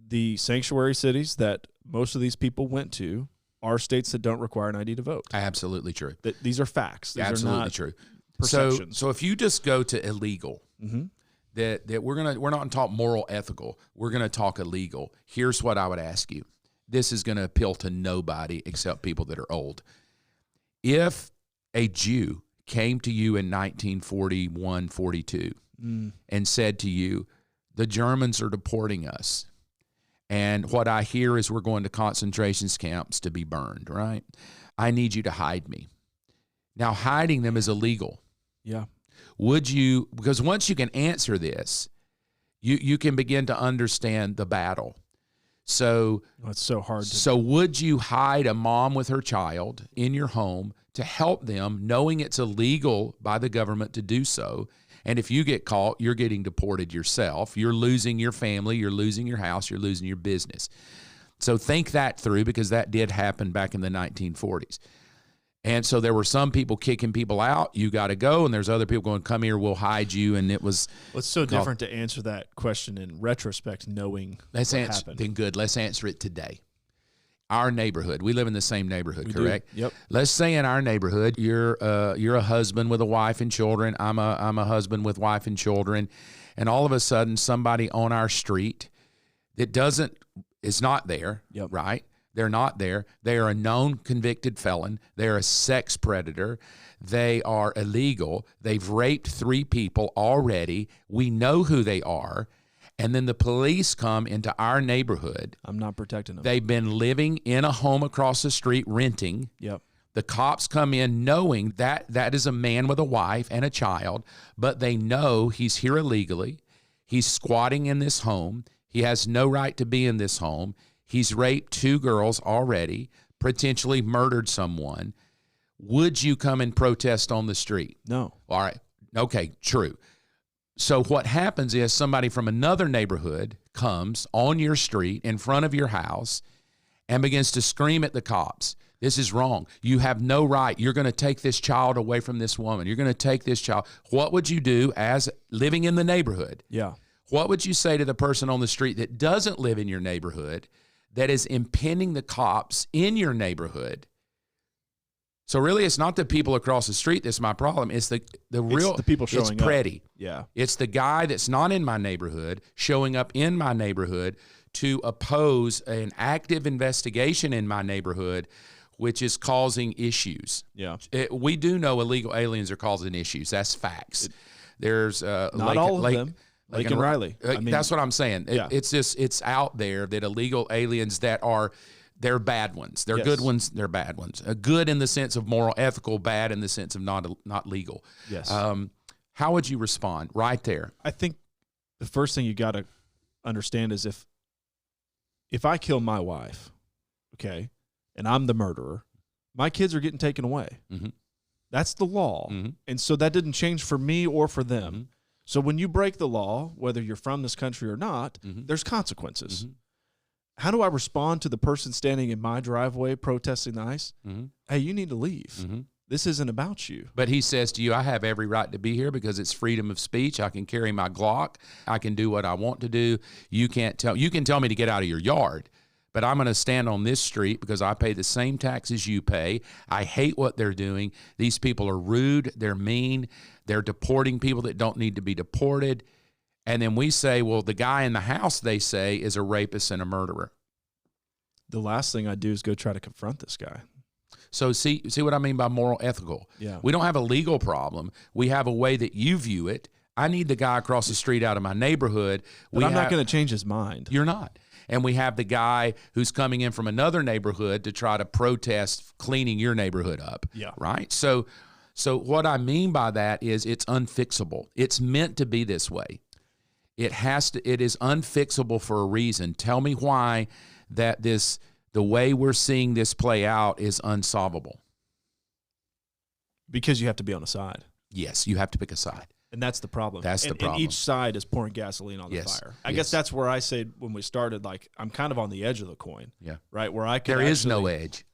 the sanctuary cities that most of these people went to are states that don't require an ID to vote. Absolutely true. These are facts. These Absolutely are not true. perceptions. So if you just go to illegal, that we're not going to talk moral, ethical. We're going to talk illegal. Here's what I would ask you. This is going to appeal to nobody except people that are old. If a Jew came to you in 1941, 42 and said to you, the Germans are deporting us, and what I hear is we're going to concentration camps to be burned, right? I need you to hide me. Now, hiding them is illegal. Yeah. Would you, because once you can answer this, you can begin to understand the battle. So It's so hard. So would you hide a mom with her child in your home to help them, knowing it's illegal by the government to do so? And if you get caught, you're getting deported yourself. You're losing your family. You're losing your house. You're losing your business. So think that through, because that did happen back in the 1940s. And so there were some people kicking people out. You got to go. And there's other people going, come here, we'll hide you. And it was. Well, it's so different to answer that question in retrospect, knowing what happened. Then good. Let's answer it today. Our neighborhood. We live in the same neighborhood, correct? Yep. Let's say in our neighborhood, you're a husband with a wife and children. I'm a husband with wife and children. And all of a sudden, somebody on our street that is not there, Yep. right? They're not there. They are a known convicted felon. They're a sex predator. They are illegal. They've raped 3 people already. We know who they are. And then the police come into our neighborhood. I'm not protecting them. They've been living in a home across the street, renting. Yep. The cops come in knowing that that is a man with a wife and a child, but they know he's here illegally. He's squatting in this home. He has no right to be in this home. He's raped 2 girls already, potentially murdered someone. Would you come and protest on the street? No. All right. Okay, true. So what happens is somebody from another neighborhood comes on your street in front of your house and begins to scream at the cops. This is wrong. You have no right. You're going to take this child away from this woman. You're going to take this child. What would you do as living in the neighborhood? Yeah. What would you say to the person on the street that doesn't live in your neighborhood, that is impending the cops in your neighborhood? So really, it's not the people across the street that's my problem. It's the people showing it's Pretty. up. Yeah. It's the guy that's not in my neighborhood showing up in my neighborhood to oppose an active investigation in my neighborhood, which is causing issues. Yeah. We do know illegal aliens are causing issues. That's facts. There's Not all of them. Lake and Riley. I mean, that's what I'm saying. Yeah. It's out there that illegal aliens that are, they're bad ones. They're good ones. They're bad ones. Good in the sense of moral, ethical. Bad in the sense of not legal. Yes. How would you respond right there? I think the first thing you got to understand is if I kill my wife, okay, and I'm the murderer, my kids are getting taken away. Mm-hmm. That's the law. Mm-hmm. And so that didn't change for me or for them. Mm-hmm. So when you break the law, whether you're from this country or not, Mm-hmm. there's consequences. Mm-hmm. How do I respond to the person standing in my driveway protesting the ICE? Mm-hmm. Hey, you need to leave. Mm-hmm. This isn't about you. But he says to you, I have every right to be here because it's freedom of speech. I can carry my Glock. I can do what I want to do. You can tell me to get out of your yard, but I'm going to stand on this street because I pay the same taxes you pay. I hate what they're doing. These people are rude. They're mean. They're deporting people that don't need to be deported. And then we say, well, the guy in the house, they say, is a rapist and a murderer. The last thing I do is go try to confront this guy. So see what I mean by moral ethical? Yeah. We don't have a legal problem. We have a way that you view it. I need the guy across the street out of my neighborhood. But I'm not going to change his mind. You're not. And we have the guy who's coming in from another neighborhood to try to protest cleaning your neighborhood up. Yeah. Right? So what I mean by that is it's unfixable. It's meant to be this way. It is unfixable for a reason. Tell me why that the way we're seeing this play out is unsolvable. Because you have to be on a side. Yes, you have to pick a side. And that's the problem. That's the problem. And each side is pouring gasoline on the fire. I guess that's where I said when we started, like, I'm kind of on the edge of the coin. Yeah. Right? Where I can There is no edge.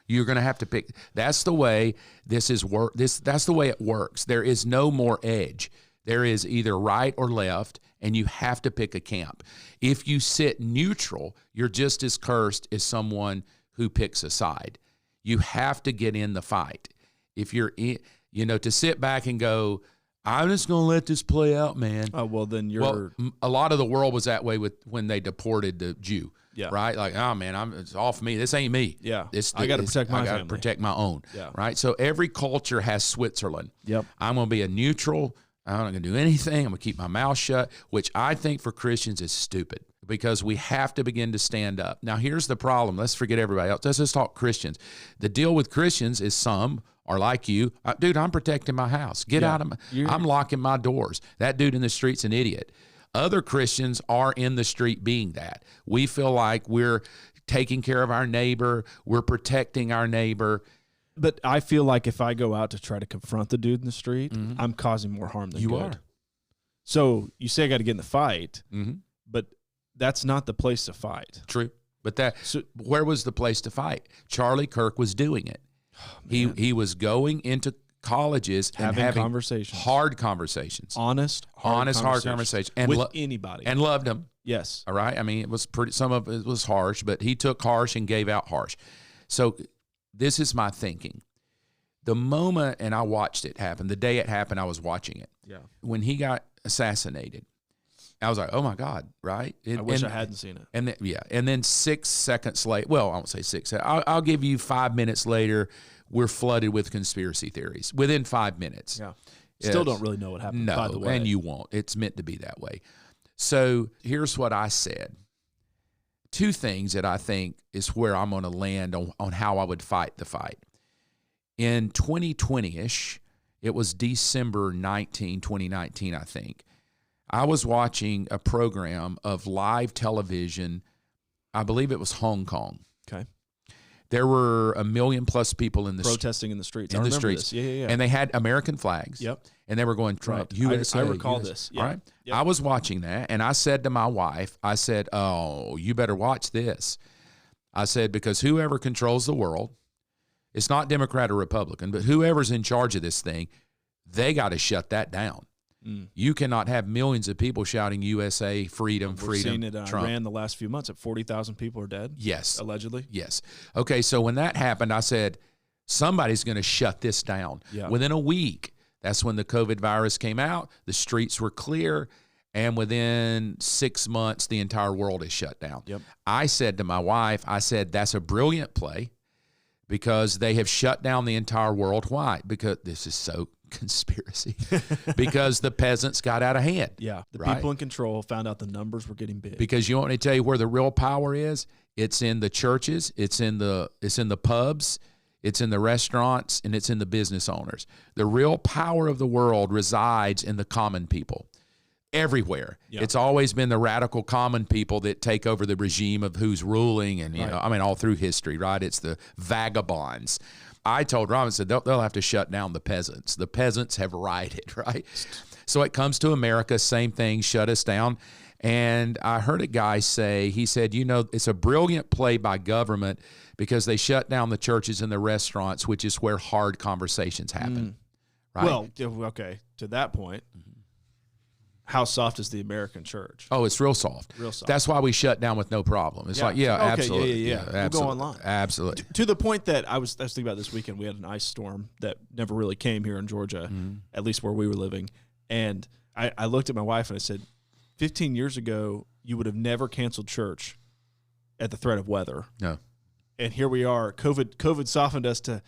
You're going to have to pick. That's the way that's the way it works. There is no more edge. There is either right or left, and you have to pick a camp. If you sit neutral, you're just as cursed as someone who picks a side. You have to get in the fight. If you're to sit back and go, I'm just going to let this play out, man. Oh, well, then you're... Well, a lot of the world was that way when they deported the Jew. Yeah. Right? Like, oh, man, it's off me. This ain't me. Yeah. I got to protect my family. I got to protect my own. Yeah. Right? So every culture has Switzerland. Yep. I'm going to be a neutral. I'm not going to do anything. I'm going to keep my mouth shut, which I think for Christians is stupid because we have to begin to stand up. Now, here's the problem. Let's forget everybody else. Let's just talk Christians. The deal with Christians is some are like you. Dude, I'm protecting my house. Get out of my... I'm locking my doors. That dude in the street's an idiot. Other Christians are in the street being that. We feel like we're taking care of our neighbor, we're protecting our neighbor. But I feel like if I go out to try to confront the dude in the street, I'm causing more harm than You good. are. So you say I got to get in the fight, Mm-hmm. but that's not the place to fight. True. But where was the place to fight? Charlie Kirk was doing it. He was going into colleges and having conversations, hard conversations, honest, hard conversations and with anybody, and loved them. Yes. All right. I mean, it was pretty. Some of it was harsh, but he took harsh and gave out harsh. So this is my thinking. The moment, and I watched it happen. The day it happened, I was watching it. Yeah. When he got assassinated, I was like, "Oh my God!" Right? I wish I hadn't seen it. And then 6 seconds later, well, I won't say 6. I'll give you 5 minutes later. We're flooded with conspiracy theories within 5 minutes. Yeah. Still don't really know what happened. No, by the way. and you won't. It's meant to be that way. So here's what I said. 2 things that I think is where I'm going to land on how I would fight the fight. In 2020-ish, it was December 2019, I think. I was watching a program of live television. I believe it was Hong Kong. Okay. There were 1 million plus people in the protesting in the streets. In the streets. This. Yeah. And they had American flags. Yep. And they were going Trump, Right. USA. I recall USA. this. Yeah. All right. Yep. I was watching that, and I said to my wife, I said, "Oh, you better watch this." I said, because whoever controls the world, it's not Democrat or Republican, but whoever's in charge of this thing, they got to shut that down. You cannot have millions of people shouting USA, freedom, We've freedom, seen it in Trump. Iran the last few months. 40,000 people are dead. Yes. Allegedly. Yes. Okay, so when that happened, I said, somebody's going to shut this down. Yeah. Within a week, that's when the COVID virus came out. The streets were clear. And within 6 months, the entire world is shut down. Yep. I said to my wife, I said, that's a brilliant play because they have shut down the entire world. Why? Because this is so conspiracy. Because the peasants got out of hand. Yeah. The right? people in control found out the numbers were getting big. Because you want me to tell you where the real power is? It's in the churches, it's in the pubs, it's in the restaurants, and it's in the business owners. The real power of the world resides in the common people. Everywhere. Yeah. It's always been the radical common people that take over the regime of who's ruling, and you know, I mean, all through history, right? It's the vagabonds. I told Robinson they'll have to shut down the peasants. The peasants have rioted, right? So it comes to America, same thing, shut us down. And I heard a guy say, he said, you know, it's a brilliant play by government because they shut down the churches and the restaurants, which is where hard conversations happen. Right? Well, okay, to that point, how soft is the American church? Oh, it's real soft. Real soft. That's why we shut down with no problem. It's Yeah. like, yeah, Okay, absolutely. yeah. We'll go absolutely. online. Absolutely. To the point that I was thinking about this weekend, we had an ice storm that never really came here in Georgia, at least where we were living. And I looked at my wife and I said, 15 years ago, you would have never canceled church at the threat of weather. No. And here we are. COVID softened us to,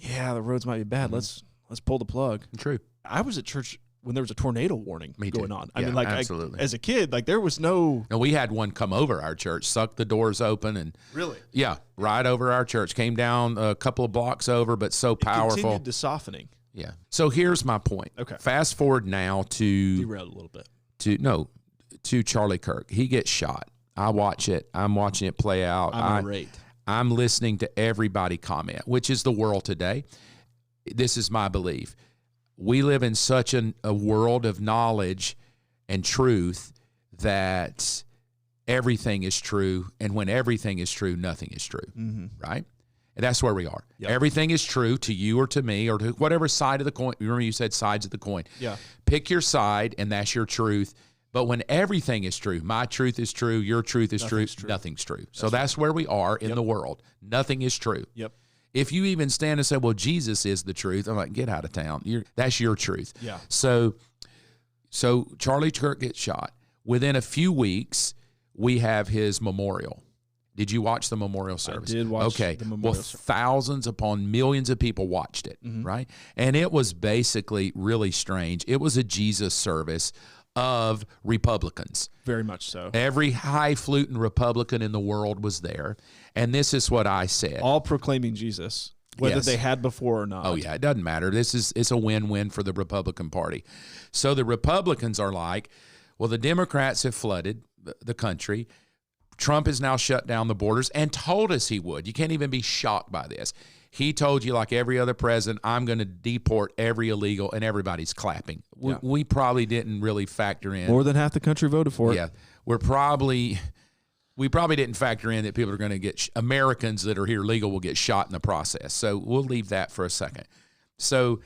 the roads might be bad. Let's pull the plug. True. I was at church when there was a tornado warning going on. I Yeah, mean, like absolutely. as a kid, like there was no. And we had one come over our church, sucked the doors open, and Really? yeah, right over our church. Came down a couple of blocks over, but so powerful. Continued to softening. Yeah. So here's my point. Okay. Fast forward now to Derailed a little bit. to Charlie Kirk. He gets shot. I watch it. I'm watching it play out. I'm irate. I'm listening to everybody comment, which is the world today. This is my belief. We live in such a world of knowledge and truth that everything is true. And when everything is true, nothing is true. Right? And that's where we are. Yep. Everything is true to you or to me or to whatever side of the coin. Remember you said sides of the coin. Yeah. Pick your side, and that's your truth. But when everything is true, my truth is true, your truth is true, nothing's true. So that's where we are in the world. Nothing is true. Yep. If you even stand and say, well, Jesus is the truth, I'm like, get out of town. That's your truth. Yeah. So Charlie Kirk gets shot. Within a few weeks, we have his memorial. Did you watch the memorial service? I did watch the memorial service. Thousands upon millions of people watched it, right? And it was basically really strange. It was a Jesus service of Republicans. Very much so. Every highfalutin Republican in the world was there. And this is what I said. All proclaiming Jesus, whether Yes. they had before or not. Oh, yeah, it doesn't matter. It's a win-win for the Republican Party. So the Republicans are like, Well, the Democrats have flooded the country. Trump has now shut down the borders and told us he would. You can't even be shocked by this. He told you, like every other president, I'm going to deport every illegal, and everybody's clapping. Yeah. We probably didn't really factor in. More than half the country voted for it. Yeah, we probably didn't factor in that people are going to get Americans that are here legal will get shot in the process. So we'll leave that for a second. So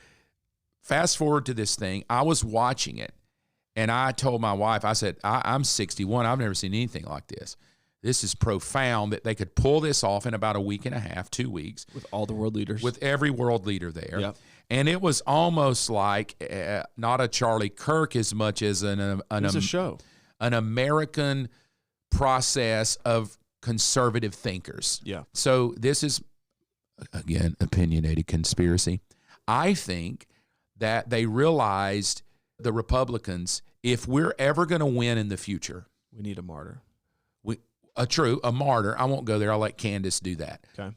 fast forward to this thing. I was watching it, and I told my wife, I said, I'm 61. I've never seen anything like this. This is profound that they could pull this off in about a week and a half, 2 weeks. With all the world leaders. With every world leader there. Yep. And it was almost like not a Charlie Kirk as much as a show. An American process of conservative thinkers. Yeah. So this is, again, opinionated conspiracy. I think that they realized, the Republicans, if we're ever going to win in the future, we need a martyr. A martyr. I won't go there. I'll let Candace do that. Okay.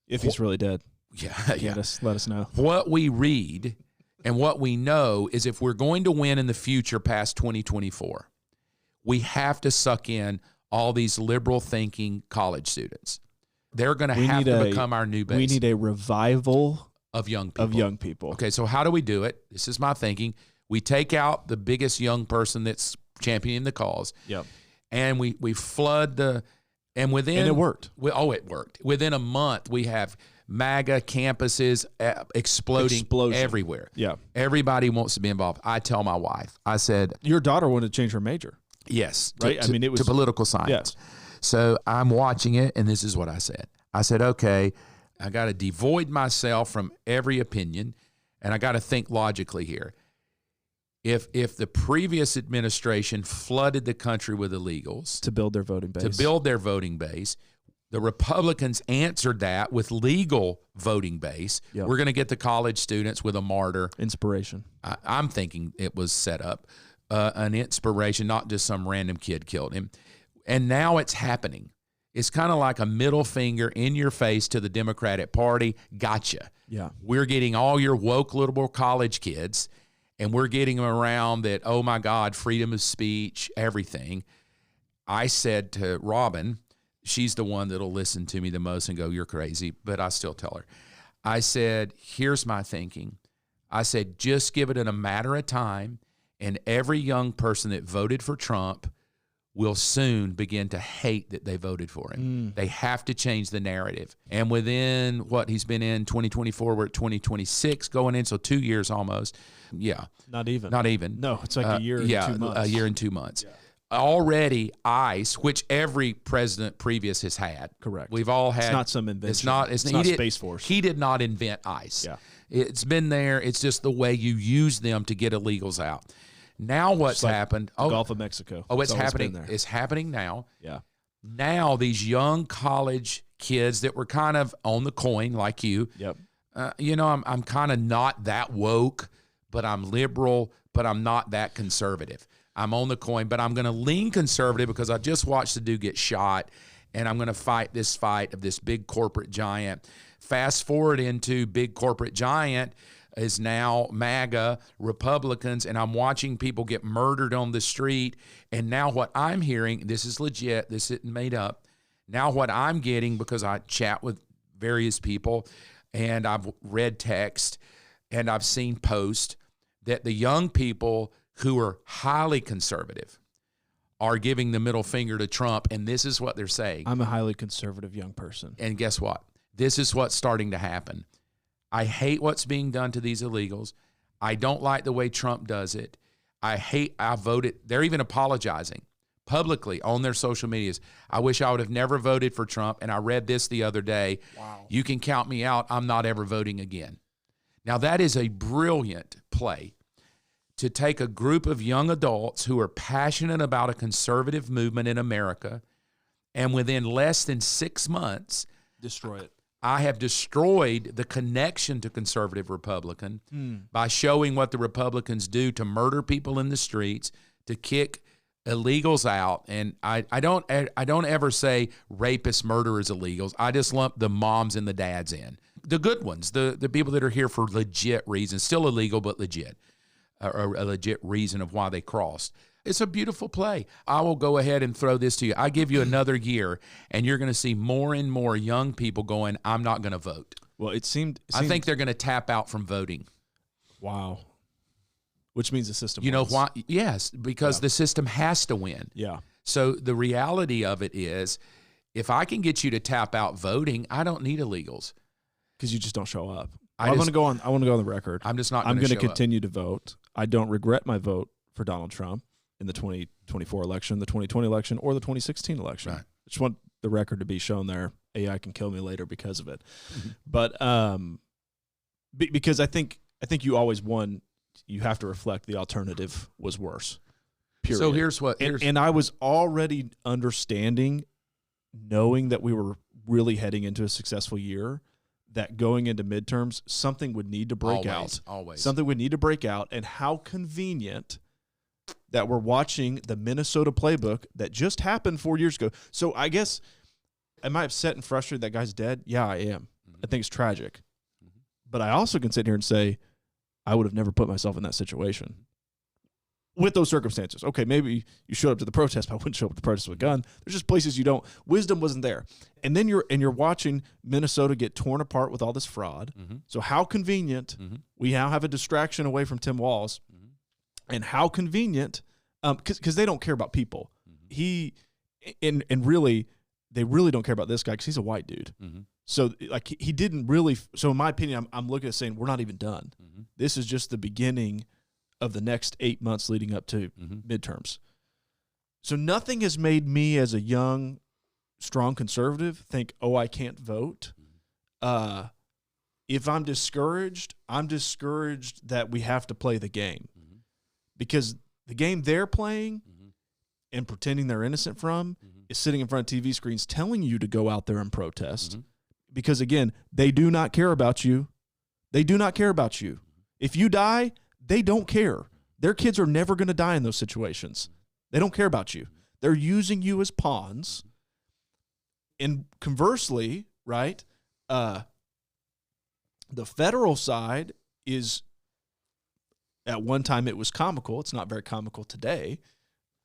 If he's really dead. Yeah. Candace, let us know. What we read and what we know is if we're going to win in the future past 2024, we have to suck in all these liberal thinking college students. They're going to have to become our new base. We need a revival of young people. Okay, so how do we do it? This is my thinking. We take out the biggest young person that's championing the cause. Yep. And we flood and it worked. It worked. Within a month, we have MAGA campuses exploding everywhere. Yeah. Everybody wants to be involved. I tell my wife, I said, your daughter wanted to change her major. Yes. Right? It was to political science. Yes. So I'm watching it, and this is what I said. I said, okay, I got to devoid myself from every opinion, and I got to think logically here. If the previous administration flooded the country with illegals to build their voting base, the Republicans answered that with legal voting base. Yep. We're going to get the college students with a martyr. Inspiration. I'm thinking it was set up, an inspiration, not just some random kid killed him. And now it's happening. It's kind of like a middle finger in your face to the Democratic Party. Gotcha. Yeah. We're getting all your woke liberal college kids, and we're getting them around that, oh, my God, freedom of speech, everything. I said to Robin, she's the one that'll listen to me the most and go, you're crazy, but I still tell her. I said, here's my thinking. I said, just give it in a matter of time, and every young person that voted for Trump will soon begin to hate that they voted for him. They have to change the narrative. And within he's been in 2024, we're at 2026 going in, so 2 years almost. Yeah. Not even. No, it's like a year and 2 months. A year and 2 months. Yeah. Already ICE, which every president previous has had. Correct. We've all had. It's not some invention. It's not Space Force. He did not invent ICE. Yeah. It's been there. It's just the way you use them to get illegals out. Now what's happened? The Gulf of Mexico. It's happening. It's happening now. Yeah. Now these young college kids that were kind of on the coin like you. Yep. I'm kind of not that woke, but I'm liberal, but I'm not that conservative. I'm on the coin, but I'm going to lean conservative because I just watched the dude get shot, and I'm going to fight this fight of this big corporate giant. Fast forward into big corporate giant is now MAGA, Republicans, and I'm watching people get murdered on the street. And now what I'm hearing, this is legit, this isn't made up. Now what I'm getting, because I chat with various people and I've read text and I've seen posts, that the young people who are highly conservative are giving the middle finger to Trump, and this is what they're saying. I'm a highly conservative young person. And guess what? This is what's starting to happen. I hate what's being done to these illegals. I don't like the way Trump does it. I voted. They're even apologizing publicly on their social medias. I wish I would have never voted for Trump, and I read this the other day. Wow. You can count me out. I'm not ever voting again. Now, that is a brilliant play to take a group of young adults who are passionate about a conservative movement in America, and within less than 6 months, destroy it. I have destroyed the connection to conservative Republican by showing what the Republicans do to murder people in the streets, to kick illegals out. And I don't ever say rapists, murderers, illegals. I just lump the moms and the dads in. The good ones, the people that are here for legit reasons, still illegal but legit, or a legit reason of why they crossed. It's a beautiful play. I will go ahead and throw this to you. I give you another year, and you're going to see more and more young people going, I'm not going to vote. Well, it seemed I think they're going to tap out from voting. Wow. Which means the system You know wins. why? Yes, because the system has to win. Yeah. So the reality of it is, if I can get you to tap out voting, I don't need illegals. Because you just don't show up. I want just- to go on. I want to go on the record. I'm just not I'm going to going to continue to vote. I don't regret my vote for Donald Trump in the 2024 election, the 2020 election, or the 2016 election. Right. I just want the record to be shown there. AI can kill me later because of it. But because I think you always won. You have to reflect the alternative was worse. Period. So here's what. And I was already understanding, knowing that we were really heading into a successful year, that going into midterms, something would need to break out. Always. Something would need to break out. And how convenient that we're watching the Minnesota playbook that just happened 4 years ago. So I guess, am I upset and frustrated that guy's dead? Yeah, I am. I think it's tragic. But I also can sit here and say, I would have never put myself in that situation with those circumstances. Okay, maybe you showed up to the protest, but I wouldn't show up to the protest with a gun. There's just places you don't. Wisdom wasn't there. And then you're watching Minnesota get torn apart with all this fraud. So how convenient we now have a distraction away from Tim Walz, and how convenient because they don't care about people. He and really they really don't care about this guy because he's a white dude. So like he didn't really. So in my opinion, I'm looking at saying we're not even done. This is just the beginning of the next 8 months leading up to midterms. So nothing has made me as a young, strong conservative think, oh, I can't vote. If I'm discouraged that we have to play the game. Because the game they're playing and pretending they're innocent from is sitting in front of TV screens telling you to go out there and protest. Because, again, they do not care about you. They do not care about you. If you die, they don't care. Their kids are never going to die in those situations. They don't care about you. They're using you as pawns. And conversely, right, the federal side is, at one time it was comical. It's not very comical today,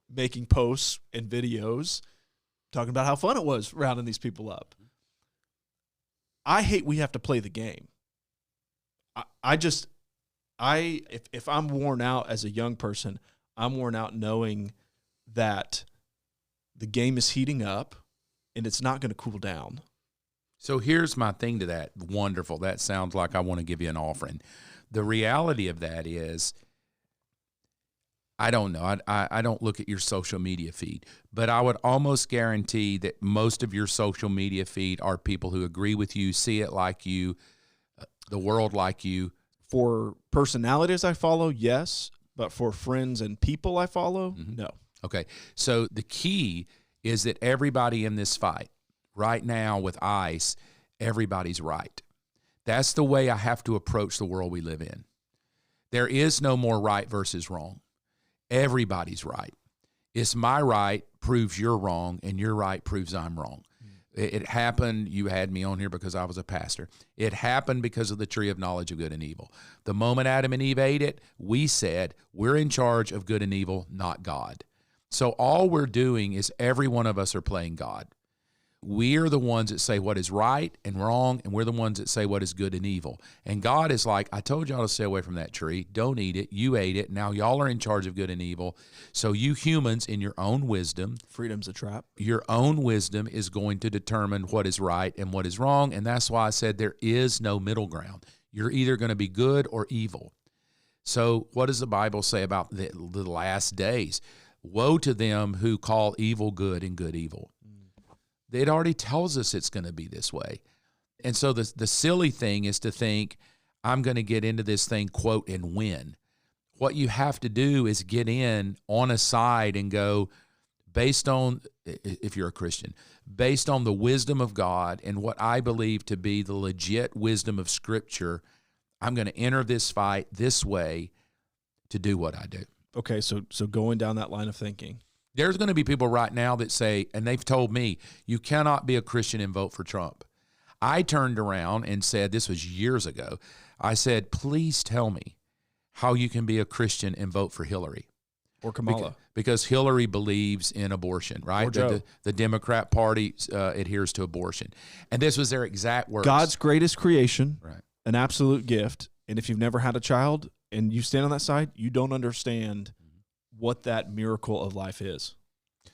making posts and videos talking about how fun it was rounding these people up. I hate we have to play the game. If I'm worn out as a young person, I'm worn out knowing that the game is heating up and it's not going to cool down. So here's my thing to that. Wonderful. That sounds like I want to give you an offering. The reality of that is, I don't know. I don't look at your social media feed, but I would almost guarantee that most of your social media feed are people who agree with you, see it like you, the world like you. For personalities I follow, yes, but for friends and people I follow, no. Okay, so the key is that everybody in this fight right now with ICE, everybody's right. That's the way I have to approach the world we live in. There is no more right versus wrong. Everybody's right. It's my right proves you're wrong, and your right proves I'm wrong. It happened, you had me on here because I was a pastor. It happened because of the tree of knowledge of good and evil. The moment Adam and Eve ate it, we said, we're in charge of good and evil, not God. So all we're doing is every one of us are playing God. We're the ones that say what is right and wrong, and we're the ones that say what is good and evil. And God is like, I told y'all to stay away from that tree. Don't eat it. You ate it. Now y'all are in charge of good and evil. So you humans, in your own wisdom, Freedom's a trap. your own wisdom is going to determine what is right and what is wrong. And that's why I said there is no middle ground. You're either going to be good or evil. So what does the Bible say about the last days? Woe to them who call evil good and good evil. It already tells us it's going to be this way. And so the silly thing is to think, I'm going to get into this thing, quote, and win. What you have to do is get in on a side and go, based on, if you're a Christian, based on the wisdom of God and what I believe to be the legit wisdom of Scripture, I'm going to enter this fight this way to do what I do. Okay, so going down that line of thinking. There's going to be people right now that say, and they've told me, you cannot be a Christian and vote for Trump. I turned around and said, this was years ago, I said, please tell me how you can be a Christian and vote for Hillary. Or Kamala. Because Hillary believes in abortion, right? Or Joe. The Democrat Party adheres to abortion. And this was their exact words. God's greatest creation, Right. an absolute gift. And if you've never had a child and you stand on that side, you don't understand what that miracle of life is.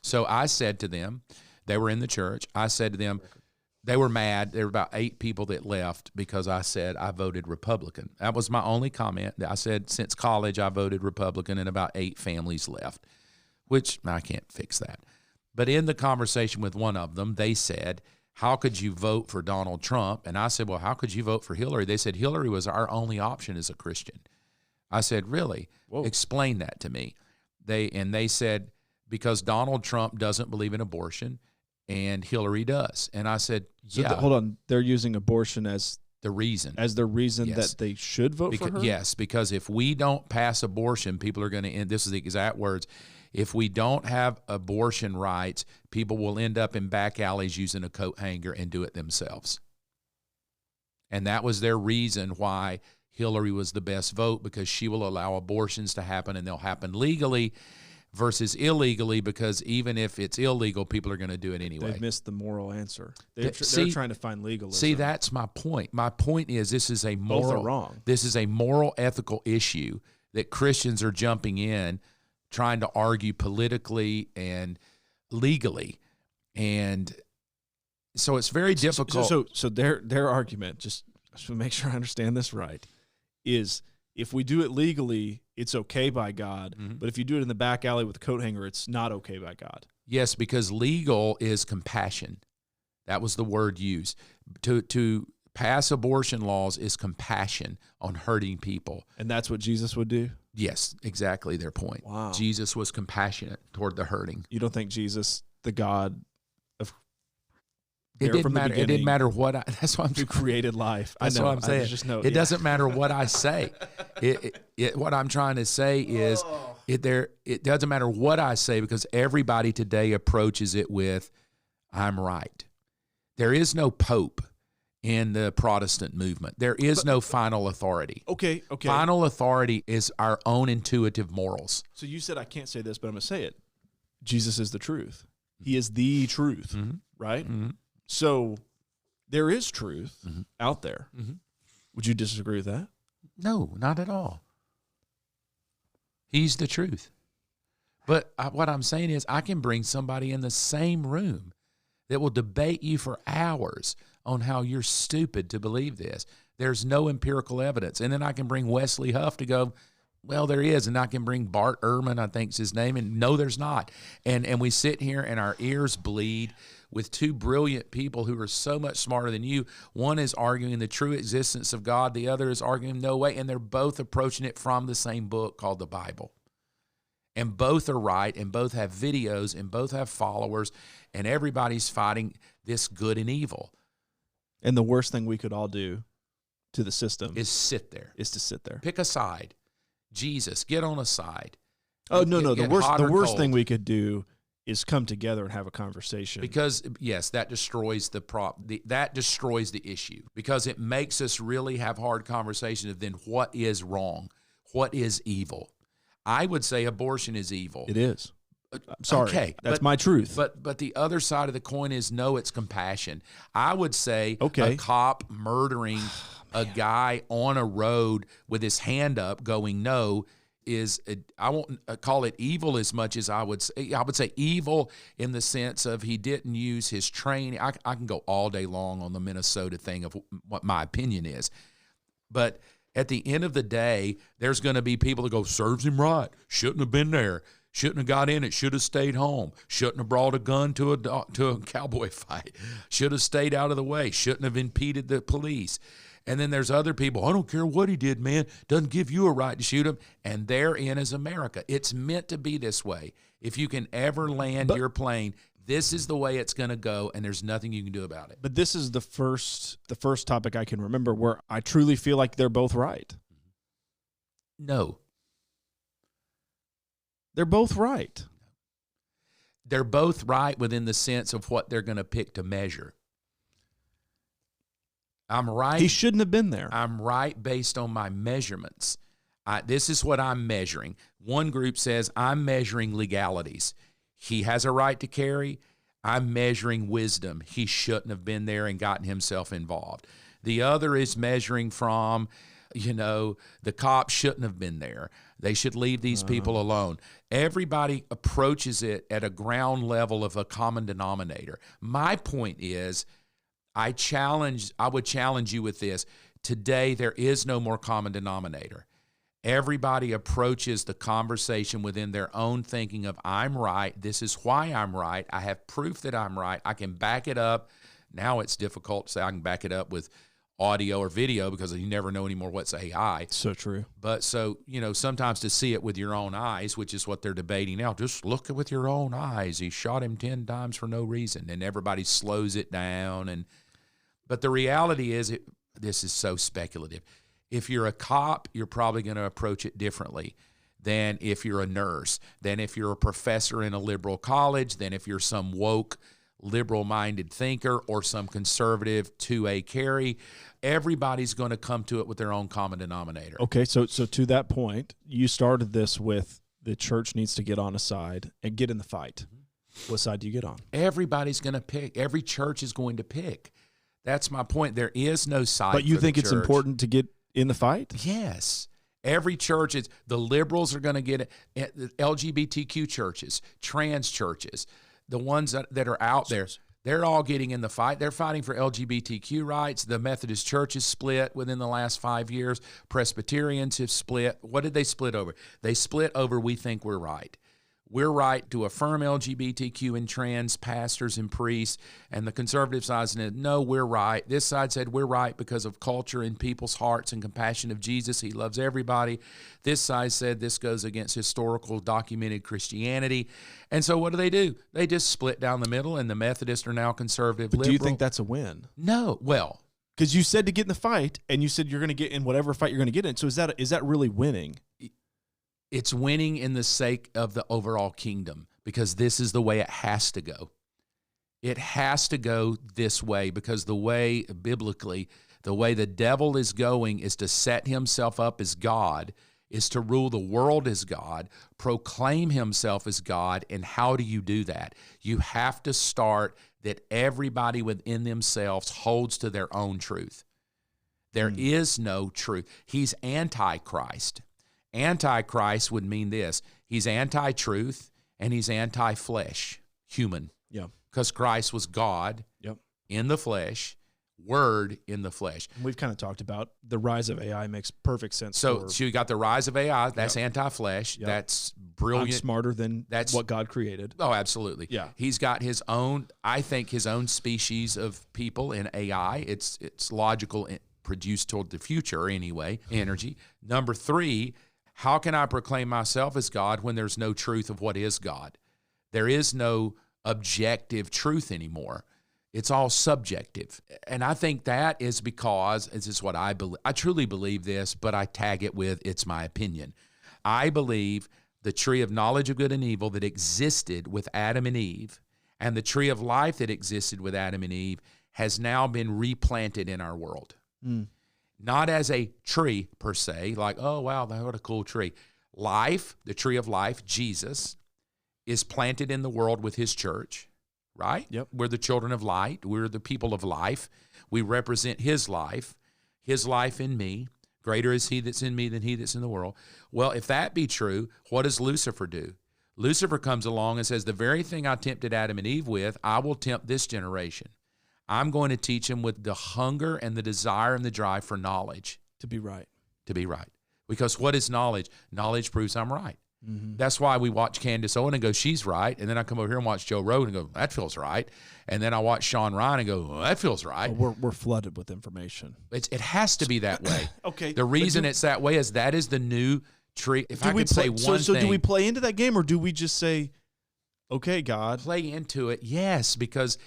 So I said to them, they were in the church. I said to them, they were mad. There were about 8 people that left because I said I voted Republican. That was my only comment. I said since college I voted Republican, and about 8 families left, which I can't fix that. But in the conversation with one of them, they said, how could you vote for Donald Trump? And I said, well, how could you vote for Hillary? They said Hillary was our only option as a Christian. I said, really? Whoa. Explain that to me. They said, because Donald Trump doesn't believe in abortion and Hillary does. And I said, So yeah. hold on. They're using abortion as the reason. the reason Yes. that they should vote for her? Yes, because if we don't pass abortion, people are going to end. This is the exact words. If we don't have abortion rights, people will end up in back alleys using a coat hanger and do it themselves. And that was their reason why Hillary was the best vote, because she will allow abortions to happen, and they'll happen legally versus illegally, because even if it's illegal, people are going to do it anyway. They've missed the moral answer. They're See- trying to find legalism. See, that's my point. My point is this is a Both moral are wrong. This is a moral, ethical issue that Christians are jumping in, trying to argue politically and legally. And so it's very difficult. So their argument, just to make sure I understand this right, is if we do it legally, it's okay by God. Mhm. But if you do it in the back alley with a coat hanger, it's not okay by God. Yes, because legal is compassion. That was the word used. To pass abortion laws is compassion on hurting people. And that's what Jesus would do? Yes, exactly their point. Wow. Jesus was compassionate toward the hurting. You don't think Jesus, the God of It there didn't from the matter. It didn't beginning, matter what that's what I'm who created life? That's I know. what I'm saying. I just know it doesn't matter what I say. What I'm trying to say is it doesn't matter what I say, because everybody today approaches it with, I'm right. There is no pope in the Protestant movement. There is no final authority. Okay. Final authority is our own intuitive morals. So you said I can't say this, but I'm going to say it. Jesus is the truth. He is the truth, right? Mm-hmm. So there is truth Mm-hmm. out there. Mm-hmm. Would you disagree with that? No, not at all. He's the truth. But what I'm saying is I can bring somebody in the same room that will debate you for hours on how you're stupid to believe this. There's no empirical evidence. And then I can bring Wesley Huff to go, well, there is. And I can bring Bart Ehrman, I think's his name, and no, there's not. And we sit here and our ears bleed with 2 brilliant people who are so much smarter than you. One is arguing the true existence of God. The other is arguing no way. And they're both approaching it from the same book called the Bible. And both are right, and both have videos, and both have followers, and everybody's fighting this good and evil. And the worst thing we could all do to the system Is sit there. is to sit there. Pick a side. Jesus, get on a side. Oh, no. The Get worst hot or worst thing cold. we could do is come together and have a conversation. Because yes, that destroys that destroys the issue, because it makes us really have hard conversations of then what is wrong, what is evil. I would say abortion is evil. It is. I'm sorry. Okay, That's but- my truth. But the other side of the coin is no, it's compassion. I would say Okay. a cop murdering a guy on a road with his hand up going no is, I won't call it evil as much as I would say evil in the sense of he didn't use his training. I can go all day long on the Minnesota thing of what my opinion is. But at the end of the day, there's going to be people that go, serves him right. Shouldn't have been there. Shouldn't have got in it. Should have stayed home. Shouldn't have brought a gun to a cowboy fight. Should have stayed out of the way. Shouldn't have impeded the police. And then there's other people, I don't care what he did, man. Doesn't give you a right to shoot him. And therein is America. It's meant to be this way. If you can ever land your plane, this is the way it's going to go, and there's nothing you can do about it. But this is the first topic I can remember where I truly feel like they're both right. No. They're both right. They're both right within the sense of what they're going to pick to measure. I'm right. He shouldn't have been there. I'm right based on my measurements. This is what I'm measuring. One group says, I'm measuring legalities. He has a right to carry. I'm measuring wisdom. He shouldn't have been there and gotten himself involved. The other is measuring from, the cops shouldn't have been there. They should leave these people alone. Everybody approaches it at a ground level of a common denominator. My point is, I would challenge you with this. Today, there is no more common denominator. Everybody approaches the conversation within their own thinking of, I'm right, this is why I'm right, I have proof that I'm right, I can back it up. Now it's difficult to say I can back it up with audio or video because you never know anymore what's AI. So true. But sometimes to see it with your own eyes, which is what they're debating now, just look with your own eyes. He shot him 10 times for no reason, and everybody slows it down. But the reality is, this is so speculative. If you're a cop, you're probably going to approach it differently than if you're a nurse, than if you're a professor in a liberal college, than if you're some woke, liberal-minded thinker or some conservative 2A carry. Everybody's going to come to it with their own common denominator. Okay, so to that point, you started this with the church needs to get on a side and get in the fight. What side do you get on? Everybody's going to pick. Every church is going to pick. That's my point. There is no side. But you for think the it's church. important to get in the fight? Yes. Every church is, the liberals are going to get it, the LGBTQ churches, trans churches, the ones that are out there, they're all getting in the fight. They're fighting for LGBTQ rights. The Methodist Church is split within the last 5 years. Presbyterians have split. What did they split over? They split over, we think we're right. We're right to affirm LGBTQ and trans pastors and priests, and the conservative side said, no, we're right. This side said we're right because of culture in people's hearts and compassion of Jesus. He loves everybody. This side said this goes against historical documented Christianity. And so what do? They just split down the middle, and the Methodists are now conservative, But liberal. do you think that's a win? No. Well, because you said to get in the fight, and you said you're going to get in whatever fight you're going to get in. So is that really winning? it's winning in the sake of the overall kingdom, because this is the way it has to go. It has to go this way, because the way, biblically, the way the devil is going is to set himself up as God, is to rule the world as God, proclaim himself as God. And how do you do that? You have to start that everybody within themselves holds to their own truth. There is no truth. He's anti-Christ. Anti-Christ would mean this. He's anti-truth and he's anti-flesh, human. Yeah. Because Christ was God in the flesh, Word in the flesh. We've kind of talked about the rise of AI makes perfect sense. So you got the rise of AI. That's anti-flesh. Yep. That's brilliant. I'm smarter than what God created. Oh, absolutely. Yeah. He's got his own, I think, his own species of people in AI. It's logical, produced toward the future anyway, energy. Number 3, how can I proclaim myself as God when there's no truth of what is God? There is no objective truth anymore. It's all subjective. And I think that is because, this is what I believe, I truly believe this, but I tag it with, it's my opinion. I believe the tree of knowledge of good and evil that existed with Adam and Eve, and the tree of life that existed with Adam and Eve, has now been replanted in our world. Not as a tree per se, like, oh, wow, what a cool tree. Life, the tree of life, Jesus, is planted in the world with his church, right? Yep. We're the children of light. We're the people of life. We represent his life in me. Greater is he that's in me than he that's in the world. Well, if that be true, what does Lucifer do? Lucifer comes along and says, the very thing I tempted Adam and Eve with, I will tempt this generation. I'm going to teach them with the hunger and the desire and the drive for knowledge. To be right. To be right. Because what is knowledge? Knowledge proves I'm right. That's why we watch Candace Owen and go, she's right. And then I come over here and watch Joe Rogan and go, that feels right. And then I watch Sean Ryan and go, well, that feels right. We're flooded with information. It has to be that way. Okay. The reason it's that way is that is the new tree. If I could say one thing. So do we play into that game, or do we just say, okay, God? Play into it, yes, because...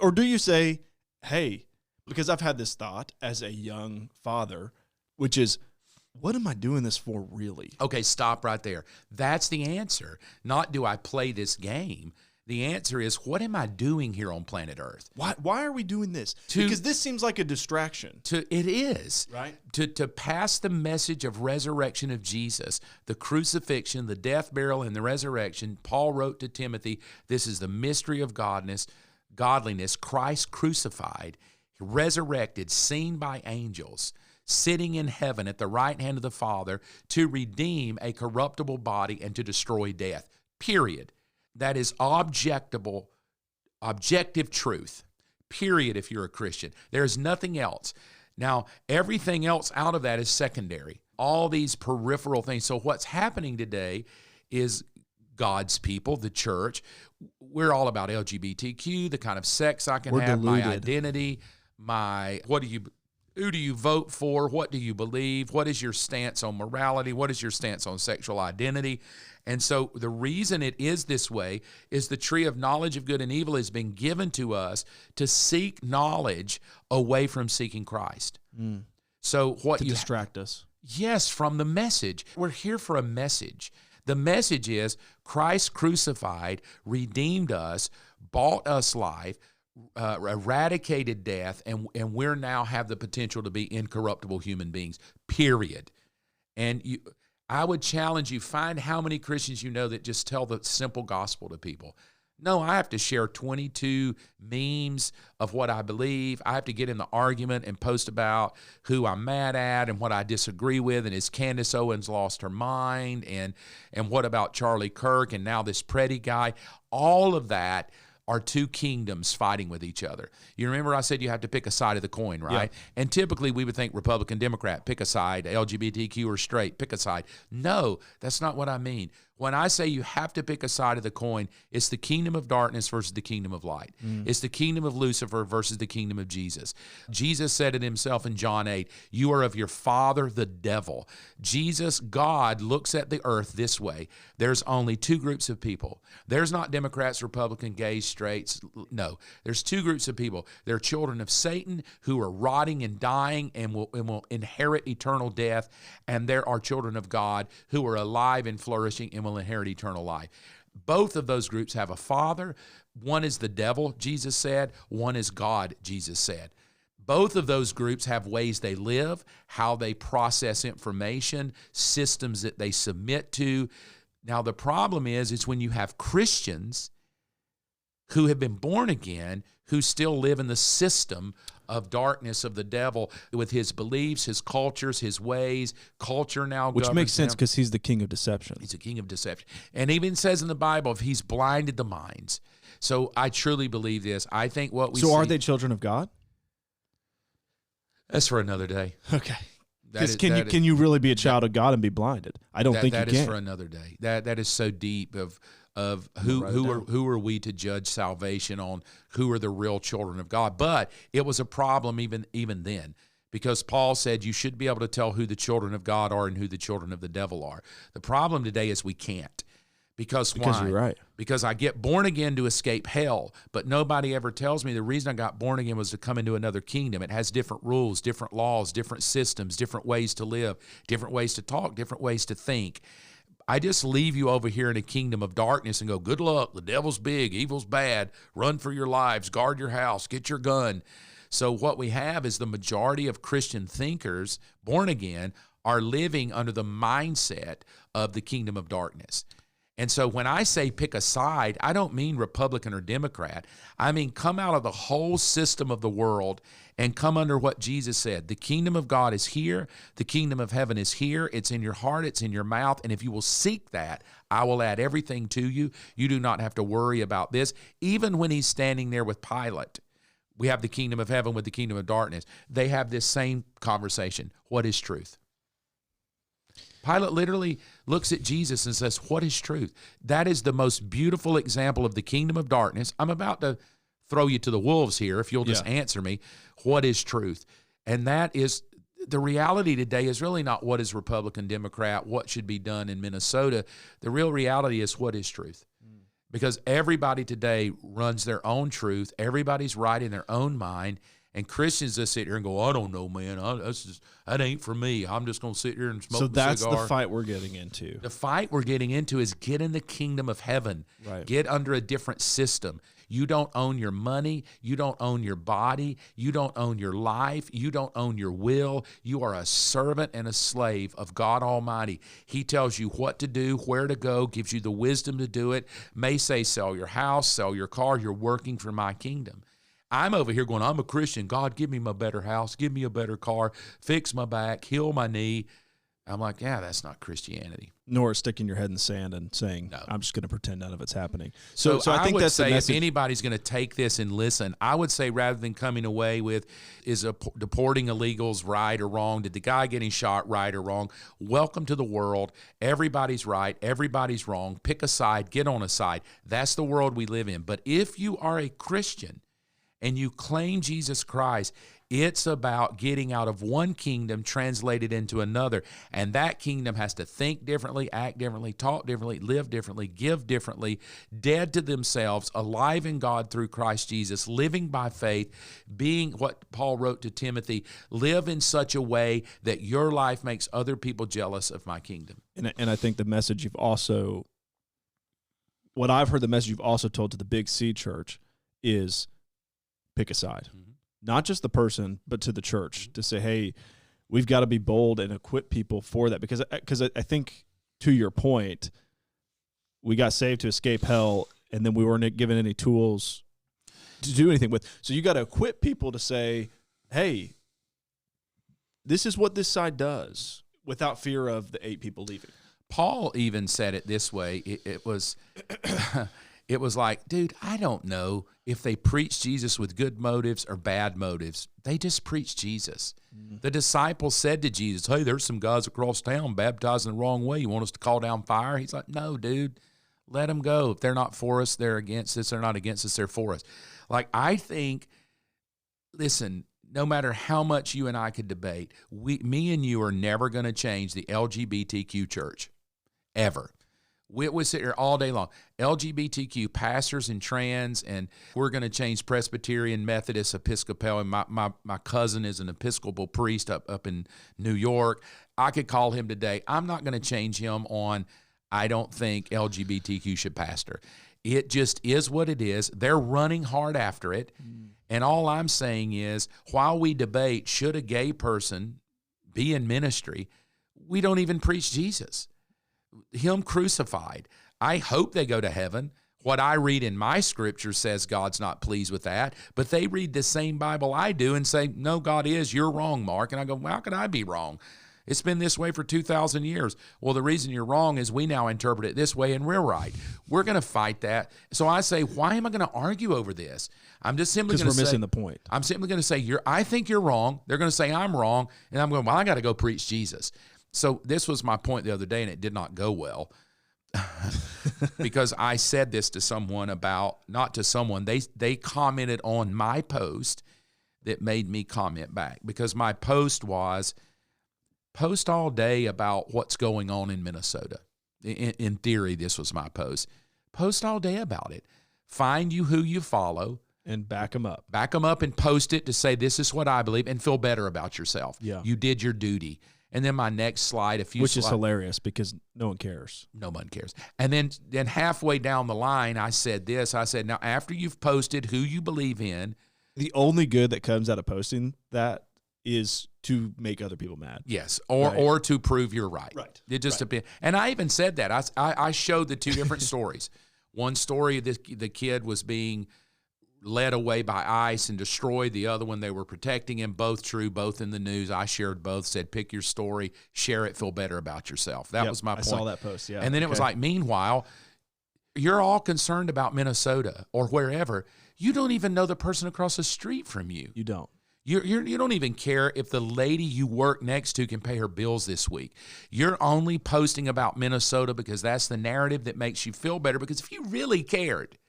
or do you say, hey, because I've had this thought as a young father, which is, what am I doing this for really? Okay, stop right there. That's the answer. Not do I play this game. The answer is, what am I doing here on planet Earth? Why are we doing this? To- Because this seems like a distraction. It is. Right. To pass the message of resurrection of Jesus, the crucifixion, the death, burial, and the resurrection. Paul wrote to Timothy, this is the mystery of godliness, Christ crucified, resurrected, seen by angels, sitting in heaven at the right hand of the Father to redeem a corruptible body and to destroy death. Period. That is objective truth. Period, if you're a Christian. There's nothing else. Now, everything else out of that is secondary. All these peripheral things. So what's happening today is God's people, the church, we're all about LGBTQ, the kind of sex I can have, my identity, who do you vote for? What do you believe? What is your stance on morality? What is your stance on sexual identity? And so the reason it is this way is the tree of knowledge of good and evil has been given to us to seek knowledge away from seeking Christ. So what to distract us. Yes, from the message. We're here for a message. The message is Christ crucified, redeemed us, bought us life, eradicated death, and we're now have the potential to be incorruptible human beings, period. And I would challenge you, find how many Christians you know that just tell the simple gospel to people. No, I have to share 22 memes of what I believe. I have to get in the argument and post about who I'm mad at and what I disagree with, and is Candace Owens lost her mind, and what about Charlie Kirk, and now this Preddy guy. All of that are two kingdoms fighting with each other. You remember I said you have to pick a side of the coin, right? Yeah. And typically we would think Republican, Democrat, pick a side, LGBTQ or straight, pick a side. No, that's not what I mean. When I say you have to pick a side of the coin, it's the kingdom of darkness versus the kingdom of light. It's the kingdom of Lucifer versus the kingdom of Jesus. Jesus said it himself in John 8, you are of your father, the devil. Jesus, God, looks at the earth this way. There's only two groups of people. There's not Democrats, Republicans, gays, straights. No, there's two groups of people. They're children of Satan who are rotting and dying and will inherit eternal death. And there are children of God who are alive and flourishing and will inherit eternal life. Both of those groups have a father. One is the devil, Jesus said. One is God, Jesus said. Both of those groups have ways they live, how they process information, systems that they submit to. Now, the problem is when you have Christians who have been born again, who still live in the system of darkness of the devil with his beliefs, his cultures, his ways. Culture now which makes sense because he's the king of deception. He's the king of deception. And even says in the Bible, if he's blinded the minds. So I truly believe this. I think what we see... So are they children of God? That's for another day. Okay. Because can you really be a child of God and be blinded? I don't think you can. That is for another day. That is so deep of who are we to judge salvation on, who are the real children of God. But it was a problem even then, because Paul said you should be able to tell who the children of God are and who the children of the devil are. The problem today is we can't. Because why? You're right. Because I get born again to escape hell, but nobody ever tells me the reason I got born again was to come into another kingdom. It has different rules, different laws, different systems, different ways to live, different ways to talk, different ways to think. I just leave you over here in a kingdom of darkness and go, good luck, the devil's big, evil's bad, run for your lives, guard your house, get your gun. So what we have is the majority of Christian thinkers, born again, are living under the mindset of the kingdom of darkness. And so when I say pick a side, I don't mean Republican or Democrat. I mean come out of the whole system of the world and come under what Jesus said. The kingdom of God is here. The kingdom of heaven is here. It's in your heart. It's in your mouth. And if you will seek that, I will add everything to you. You do not have to worry about this. Even when he's standing there with Pilate, we have the kingdom of heaven with the kingdom of darkness. They have this same conversation. What is truth? Pilate literally looks at Jesus and says, what is truth? That is the most beautiful example of the kingdom of darkness. I'm about to throw you to the wolves here if you'll just answer me. What is truth? And that is, the reality today is really not what is Republican, Democrat, what should be done in Minnesota. The real reality is what is truth. Because everybody today runs their own truth. Everybody's right in their own mind. And Christians just sit here and go, I don't know, man. That ain't for me. I'm just going to sit here and smoke a cigar. So that's the fight we're getting into. The fight we're getting into is get in the kingdom of heaven. Right. Get under a different system. You don't own your money. You don't own your body. You don't own your life. You don't own your will. You are a servant and a slave of God Almighty. He tells you what to do, where to go, gives you the wisdom to do it. May say, sell your house, sell your car. You're working for my kingdom. I'm over here going, I'm a Christian. God, give me my better house. Give me a better car. Fix my back. Heal my knee. I'm like, yeah, that's not Christianity. Nor sticking your head in the sand and saying, No. I'm just going to pretend none of it's happening. So I think would that's the say if message. anybody's going to take this and listen, I would say rather than coming away with, is deporting illegals right or wrong? Did the guy getting shot right or wrong? Welcome to the world. Everybody's right. Everybody's wrong. Pick a side. Get on a side. That's the world we live in. But if you are a Christian and you claim Jesus Christ, it's about getting out of one kingdom translated into another. And that kingdom has to think differently, act differently, talk differently, live differently, give differently, dead to themselves, alive in God through Christ Jesus, living by faith, being what Paul wrote to Timothy, live in such a way that your life makes other people jealous of my kingdom. And I think the message you've also, what I've heard the message you've also told to the Big C church is pick a side. Mm-hmm. Not just the person, but to the church to say, hey, we've got to be bold and equip people for that. Because I think, to your point, we got saved to escape hell, and then we weren't given any tools to do anything with. So you got to equip people to say, hey, this is what this side does, without fear of the 8 people leaving. Paul even said it this way. It was it was like, dude, I don't know if they preach Jesus with good motives or bad motives. They just preach Jesus. The disciples said to Jesus, hey, there's some guys across town baptizing the wrong way. You want us to call down fire? He's like, no, dude, let them go. If they're not for us, they're against us. They're not against us, they're for us. Like, I think, listen, no matter how much you and I could debate, me and you are never going to change the LGBTQ church, ever. We would sit here all day long. LGBTQ pastors and trans, and we're going to change Presbyterian, Methodist, Episcopal. My cousin is an Episcopal priest up in New York. I could call him today. I'm not going to change him on, I don't think LGBTQ should pastor. It just is what it is. They're running hard after it. And all I'm saying is, while we debate, should a gay person be in ministry, we don't even preach Jesus. Him crucified. I hope they go to heaven. What I read in my scripture says God's not pleased with that, but they read the same Bible I do and say, no, God is. You're wrong, Mark. And I go, well, how could I be wrong? It's been this way for 2,000 years. Well, the reason you're wrong is we now interpret it this way and we're right. We're going to fight that. So I say, why am I going to argue over this? I'm just simply going to say, because we're missing the point. I'm simply going to say, I think you're wrong. They're going to say I'm wrong. And I'm going, well, I got to go preach Jesus. So this was my point the other day, and it did not go well because I said this to someone not to someone, they commented on my post that made me comment back, because my post was, post all day about what's going on in Minnesota. In theory, this was my post. Post all day about it. Find you who you follow. And back them up. Back them up and post it to say, this is what I believe, and feel better about yourself. Yeah. You did your duty. And then my next slide, which is hilarious because no one cares. No one cares. And then halfway down the line, I said this. I said, now, after you've posted who you believe in. The only good that comes out of posting that is to make other people mad. Yes, or to prove you're right. Right. It just depends. And I even said that. I showed the 2 different stories. One story, the kid was being led away by ICE and destroyed. The other one, they were protecting him. Both true, both in the news. I shared both, said, pick your story, share it, feel better about yourself. That was my point. I saw that post, yeah. And then it was like, meanwhile, you're all concerned about Minnesota or wherever. You don't even know the person across the street from you. You don't. You don't even care if the lady you work next to can pay her bills this week. You're only posting about Minnesota because that's the narrative that makes you feel better. Because if you really cared,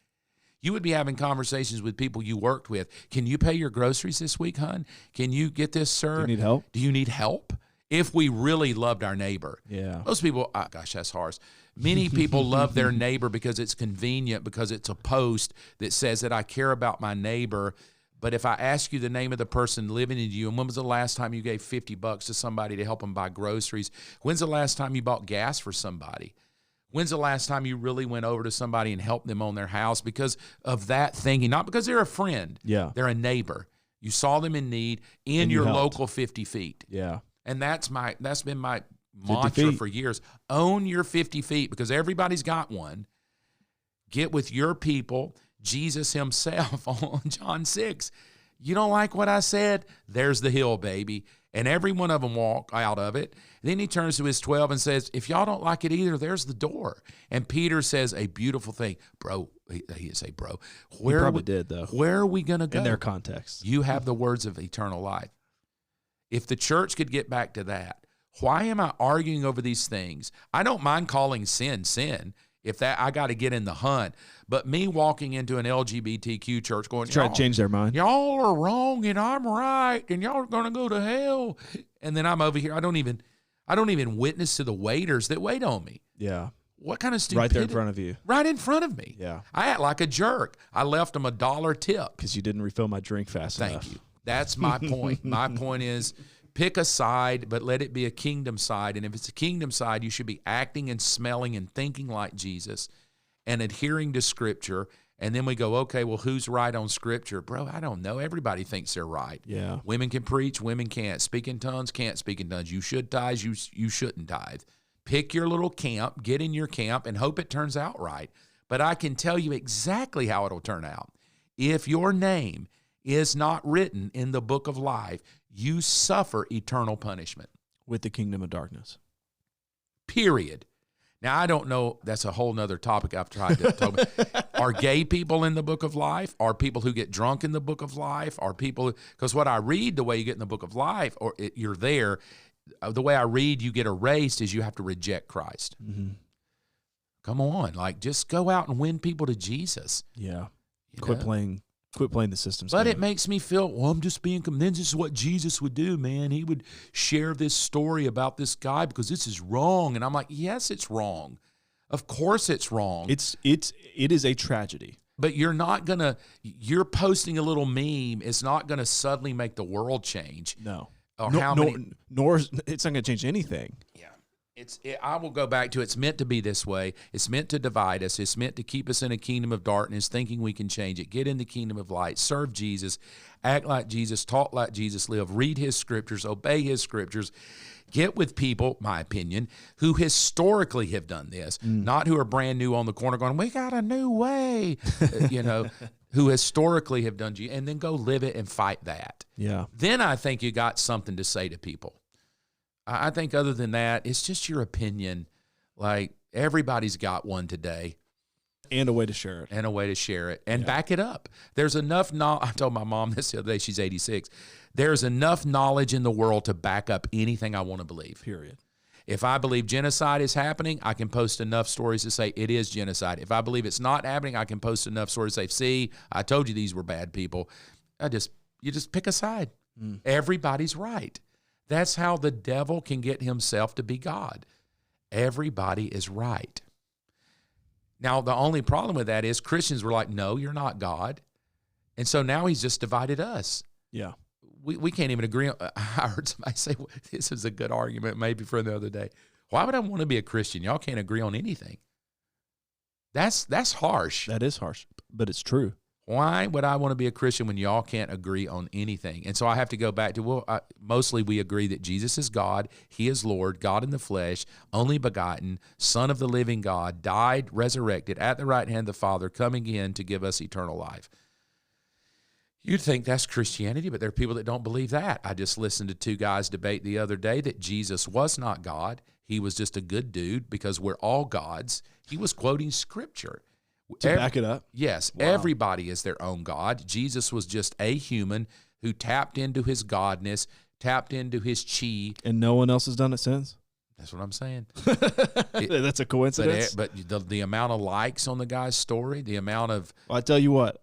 you would be having conversations with people you worked with. Can you pay your groceries this week, hon? Can you get this, sir? Do you need help? Do you need help? If we really loved our neighbor. Yeah. Most people, gosh, that's harsh. Many people love their neighbor because it's convenient, because it's a post that says that I care about my neighbor. But if I ask you the name of the person living in you, and when was the last time you gave $50 to somebody to help them buy groceries? When's the last time you bought gas for somebody? When's the last time you really went over to somebody and helped them on their house because of that thinking? Not because they're a friend. Yeah. They're a neighbor. You saw them in need in your local 50 feet. Yeah. And that's been my mantra for years. Own your 50 feet because everybody's got one. Get with your people. Jesus himself on John 6. You don't like what I said? There's the hill, baby. And every one of them walk out of it. And then he turns to his 12 and says, if y'all don't like it either, there's the door. And Peter says a beautiful thing. Bro, he didn't say bro. He probably did, though. Where are we going to go? In their context. You have the words of eternal life. If the church could get back to that, why am I arguing over these things? I don't mind calling sin, sin. If that, I got to get in the hunt. But me walking into an LGBTQ church going, try to change their mind. Y'all are wrong and I'm right and y'all are going to go to hell. And then I'm over here. I don't even witness to the waiters that wait on me. Yeah. What kind of stupidity? Right there in front of you. Right in front of me. Yeah. I act like a jerk. I left them $1 tip. Because you didn't refill my drink fast enough. Thank you. That's my point. My point is pick a side, but let it be a kingdom side. And if it's a kingdom side, you should be acting and smelling and thinking like Jesus and adhering to Scripture. And then we go, okay, well, who's right on Scripture? Bro, I don't know. Everybody thinks they're right. Yeah. Women can preach. Women can't. Speak in tongues. Can't speak in tongues. You should tithe. You shouldn't tithe. Pick your little camp. Get in your camp and hope it turns out right. But I can tell you exactly how it'll turn out. If your name is not written in the book of life, you suffer eternal punishment. With the kingdom of darkness. Period. Now, I don't know. That's a whole nother topic I've tried to talk about. Are gay people in the book of life? Are people who get drunk in the book of life? Are people, because what I read, the way you get in the book of life, or you're there, the way I read you get erased is you have to reject Christ. Mm-hmm. Come on. Like, just go out and win people to Jesus. Yeah. You Quit know? playing the system. But it makes me feel, well, I'm just being convinced. This is what Jesus would do, man. He would share this story about this guy because this is wrong. And I'm like, yes, it's wrong. Of course it's wrong. It is a tragedy. But you're posting a little meme. It's not going to suddenly make the world change. No. Or nor it's not going to change anything. Yeah. I will go back to it's meant to be this way. It's meant to divide us. It's meant to keep us in a kingdom of darkness, thinking we can change it. Get in the kingdom of light. Serve Jesus. Act like Jesus. Talk like Jesus. Live. Read his scriptures. Obey his scriptures. Get with people, my opinion, who historically have done this, not who are brand new on the corner going, we got a new way, who historically have done, and then go live it and fight that. Yeah. Then I think you got something to say to people. I think other than that, it's just your opinion. Like, everybody's got one today. And a way to share it. And back it up. There's enough I told my mom this the other day, she's 86. There's enough knowledge in the world to back up anything I want to believe. Period. If I believe genocide is happening, I can post enough stories to say it is genocide. If I believe it's not happening, I can post enough stories to say, see, I told you these were bad people. You just pick a side. Everybody's right. That's how the devil can get himself to be God. Everybody is right. Now, the only problem with that is Christians were like, no, you're not God. And so now he's just divided us. Yeah. We can't even agree on. I heard somebody say, well, this is a good argument maybe for the other day. Why would I want to be a Christian? Y'all can't agree on anything. That's harsh. That is harsh, but it's true. Why would I want to be a Christian when y'all can't agree on anything? And so I have to go back to, mostly we agree that Jesus is God, he is Lord, God in the flesh, only begotten, Son of the living God, died, resurrected, at the right hand of the Father, coming in to give us eternal life. You'd think that's Christianity, but there are people that don't believe that. I just listened to two guys debate the other day that Jesus was not God. He was just a good dude because we're all gods. He was quoting Scripture. To back it up? Yes. Wow. Everybody is their own God. Jesus was just a human who tapped into his godness, tapped into his chi. And no one else has done it since? That's what I'm saying. That's a coincidence? But the amount of likes on the guy's story, the amount of... Well, I tell you what.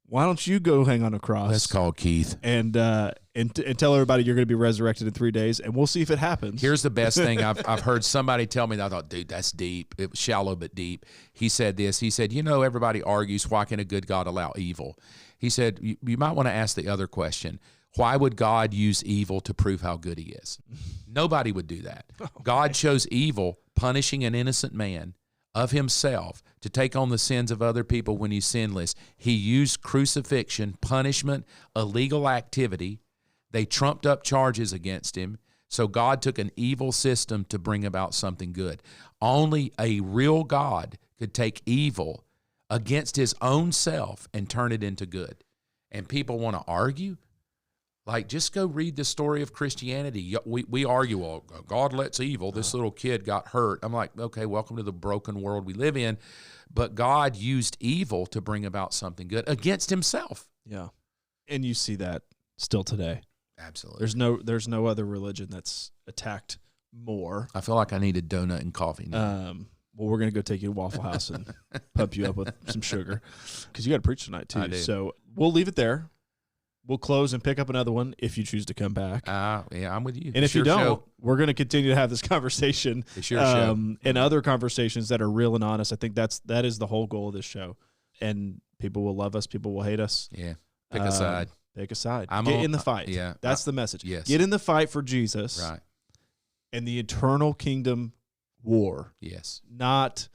Why don't you go hang on a cross? Let's call Keith. And tell everybody you're going to be resurrected in 3 days, and we'll see if it happens. Here's the best thing. I've heard somebody tell me that. I thought, dude, that's deep. It was shallow but deep. He said this. He said, everybody argues, why can a good God allow evil? He said, you might want to ask the other question. Why would God use evil to prove how good he is? Nobody would do that. God chose evil, punishing an innocent man of himself to take on the sins of other people when he's sinless. He used crucifixion, punishment, illegal activity. They trumped up charges against him. So God took an evil system to bring about something good. Only a real God could take evil against his own self and turn it into good. And people want to argue. Like, just go read the story of Christianity. We argue, well, God lets evil. This little kid got hurt. I'm like, okay, welcome to the broken world we live in. But God used evil to bring about something good against himself. Yeah. And you see that still today. Absolutely. There's no other religion that's attacked more. I feel like I need a donut and coffee now. Well, we're going to go take you to Waffle House and pump you up with some sugar because you got to preach tonight too. I do. So we'll leave it there. We'll close and pick up another one if you choose to come back. Yeah, I'm with you. And if you don't, we're going to continue to have this conversation. It's your show. And other conversations that are real and honest. I think that is the whole goal of this show. And people will love us. People will hate us. Yeah. Pick a side. Pick a side. Get in the fight. Yeah. That's the message. Yes. Get in the fight for Jesus. Right. And the eternal kingdom war. Yes. Not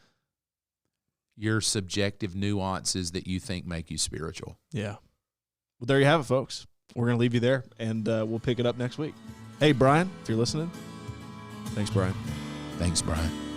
your subjective nuances that you think make you spiritual. Yeah. Well, there you have it, folks. We're going to leave you there, and we'll pick it up next week. Hey, Brian, if you're listening, thanks, Brian. Thanks, Brian.